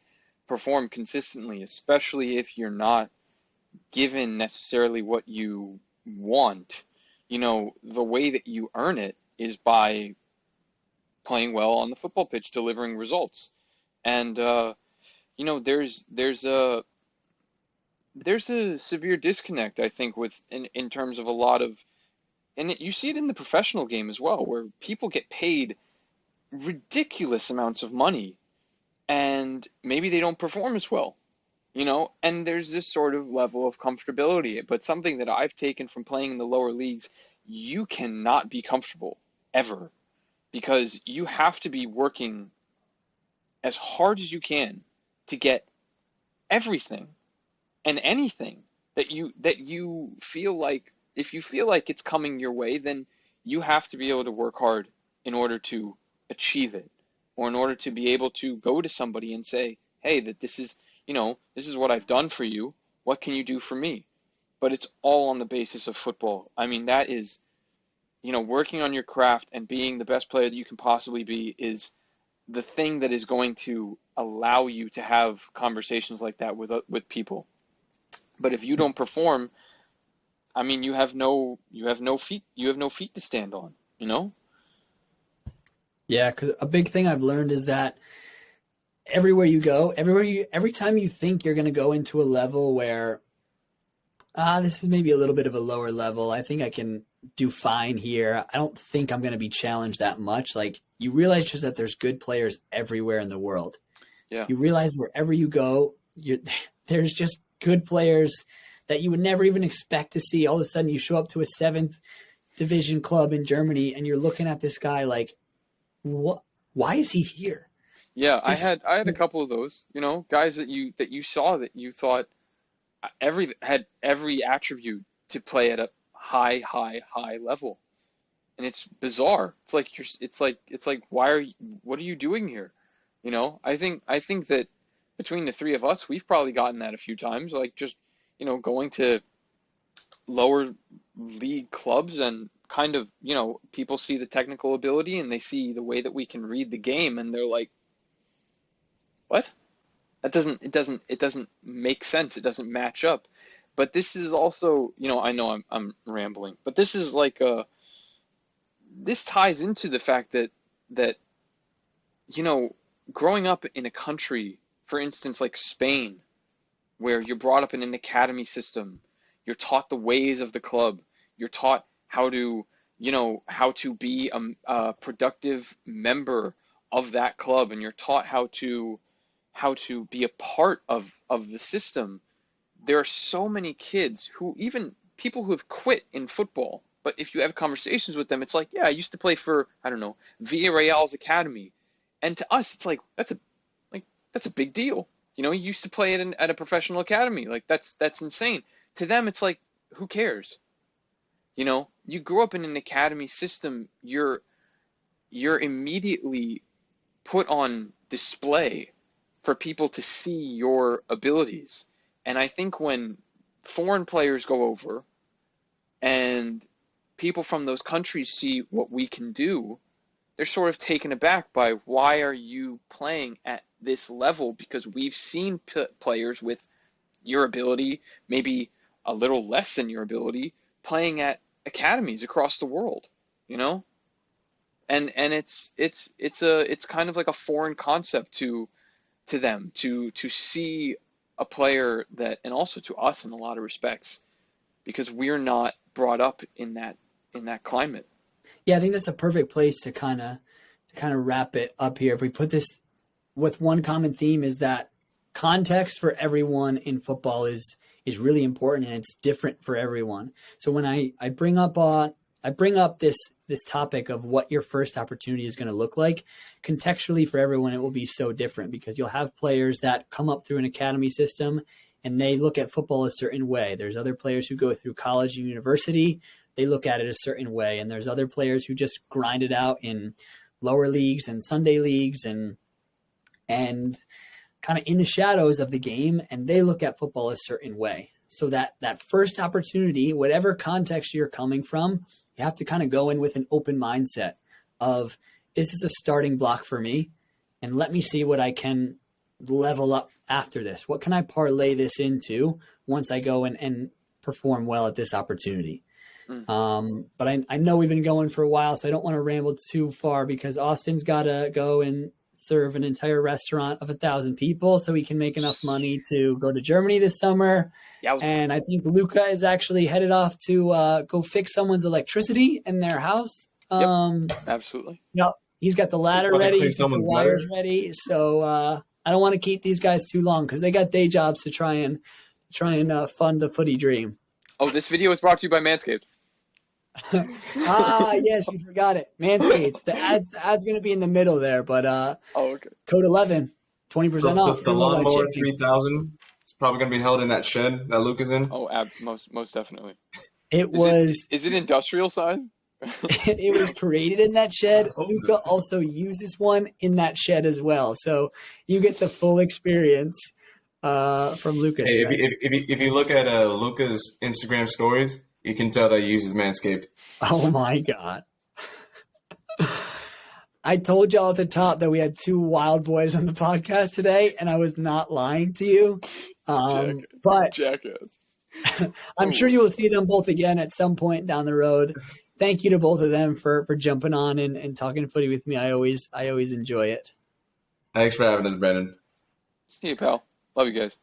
perform consistently, especially if you're not given necessarily what you want. The way that you earn it is by playing well on the football pitch, delivering results. And there's a severe disconnect, I think, in terms of a lot of, and you see it in the professional game as well, where people get paid ridiculous amounts of money and maybe they don't perform as well, and there's this sort of level of comfortability. But something that I've taken from playing in the lower leagues, you cannot be comfortable ever, because you have to be working as hard as you can to get everything and anything that you feel like. If you feel like it's coming your way, then you have to be able to work hard in order to achieve it, or in order to be able to go to somebody and say, hey, that this is what I've done for you. What can you do for me? But it's all on the basis of football. I mean, that is working on your craft and being the best player that you can possibly be is the thing that is going to allow you to have conversations like that with people. But if you don't perform, I mean, you have no feet to stand on, Yeah, because a big thing I've learned is that everywhere you go, every time you think you're going to go into a level where, this is maybe a little bit of a lower level, I think I can do fine here. I don't think I'm going to be challenged that much. Like, you realize just that there's good players everywhere in the world. Yeah. You realize wherever you go, there's just good players that you would never even expect to see. All of a sudden you show up to a 7th division club in Germany and you're looking at this guy like, what? Why is he here? Yeah, I had a couple of those, guys that you saw that you thought had every attribute to play at a high level. And it's bizarre. It's like what are you doing here? I think that between the three of us, we've probably gotten that a few times, like just, going to lower league clubs and kind of, people see the technical ability and they see the way that we can read the game and they're like, what? It doesn't make sense. It doesn't match up. But this is also, I know I'm rambling, but this is like this ties into the fact that growing up in a country, for instance, like Spain, where you're brought up in an academy system, you're taught the ways of the club, you're taught how to be a productive member of that club, and you're taught how to be a part of the system. There are so many kids even people who have quit in football, but if you have conversations with them, it's like, yeah, I used to play for, I don't know, Villarreal's academy. And to us, it's like, that's a big deal. You used to play at a professional academy. Like, that's insane. To them, it's like, who cares? You grow up in an academy system, you're immediately put on display for people to see your abilities. And I think when foreign players go over and people from those countries see what we can do, they're sort of taken aback by, why are you playing at this level? Because we've seen players with your ability, maybe a little less than your ability, playing at academies across the world, and it's kind of like a foreign concept to them to see a player that, and also to us in a lot of respects, because we're not brought up in that climate. Yeah, I think that's a perfect place to kind of wrap it up here. If we put this with one common theme, is that context for everyone in football is really important, and it's different for everyone. So when I bring up this topic of what your first opportunity is going to look like, contextually for everyone, it will be so different, because you'll have players that come up through an academy system and they look at football a certain way. There's other players who go through college and university, they look at it a certain way. And there's other players who just grind it out in lower leagues and Sunday leagues and kind of in the shadows of the game, and they look at football a certain way. So that first opportunity, whatever context you're coming from, you have to kind of go in with an open mindset of, this is a starting block for me, and let me see what I can level up after this. What can I parlay this into once I go and perform well at this opportunity? But I know we've been going for a while, so I don't want to ramble too far, because Austin's got to go and serve an entire restaurant of 1,000 people so we can make enough money to go to Germany this summer. Yeah, and I think Luca is actually headed off to go fix someone's electricity in their house. Absolutely. Yep. He's got the ladder ready. He's got the wires ready. So I don't want to keep these guys too long, because they got day jobs to try and fund the footy dream. Oh, this video is brought to you by Manscaped. Yes, you forgot it. Manscaped. The ad's going to be in the middle there, but okay. Code 11, 20% off. The lawnmower 3000 is probably going to be held in that shed that Luke is in. Oh, most definitely. Is it industrial size? It was created in that shed. Luca also uses one in that shed as well, so you get the full experience from Luca. Hey, if you look at Luca's Instagram stories, You can tell that he uses Manscaped. Oh my God. I told y'all at the top that we had two wild boys on the podcast today, and I was not lying to you. But Jackass. I'm sure you will see them both again at some point down the road. Thank you to both of them for jumping on and talking footy with me. I always enjoy it. Thanks for having us, Brendan. See you, pal. Love you guys.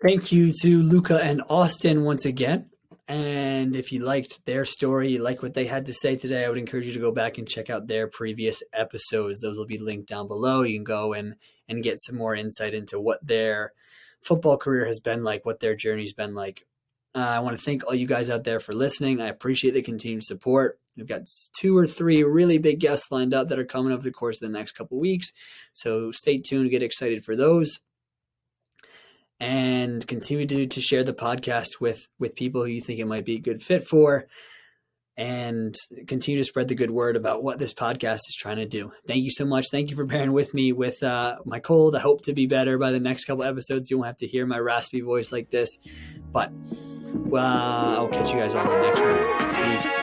Thank you to Luca and Austin once again. And if you liked their story, you like what they had to say today, I would encourage you to go back and check out their previous episodes. Those will be linked down below. You can go and get some more insight into what their football career has been like, what their journey's been like. I want to thank all you guys out there for listening. I appreciate the continued support. We've got 2 or 3 really big guests lined up that are coming over the course of the next couple of weeks. So stay tuned, get excited for those. And continue to share the podcast with people who you think it might be a good fit for, and continue to spread the good word about what this podcast is trying to do. Thank you so much. Thank you for bearing with me with my cold. I hope to be better by the next couple episodes. You won't have to hear my raspy voice like this, but I'll catch you guys on the next one. Peace.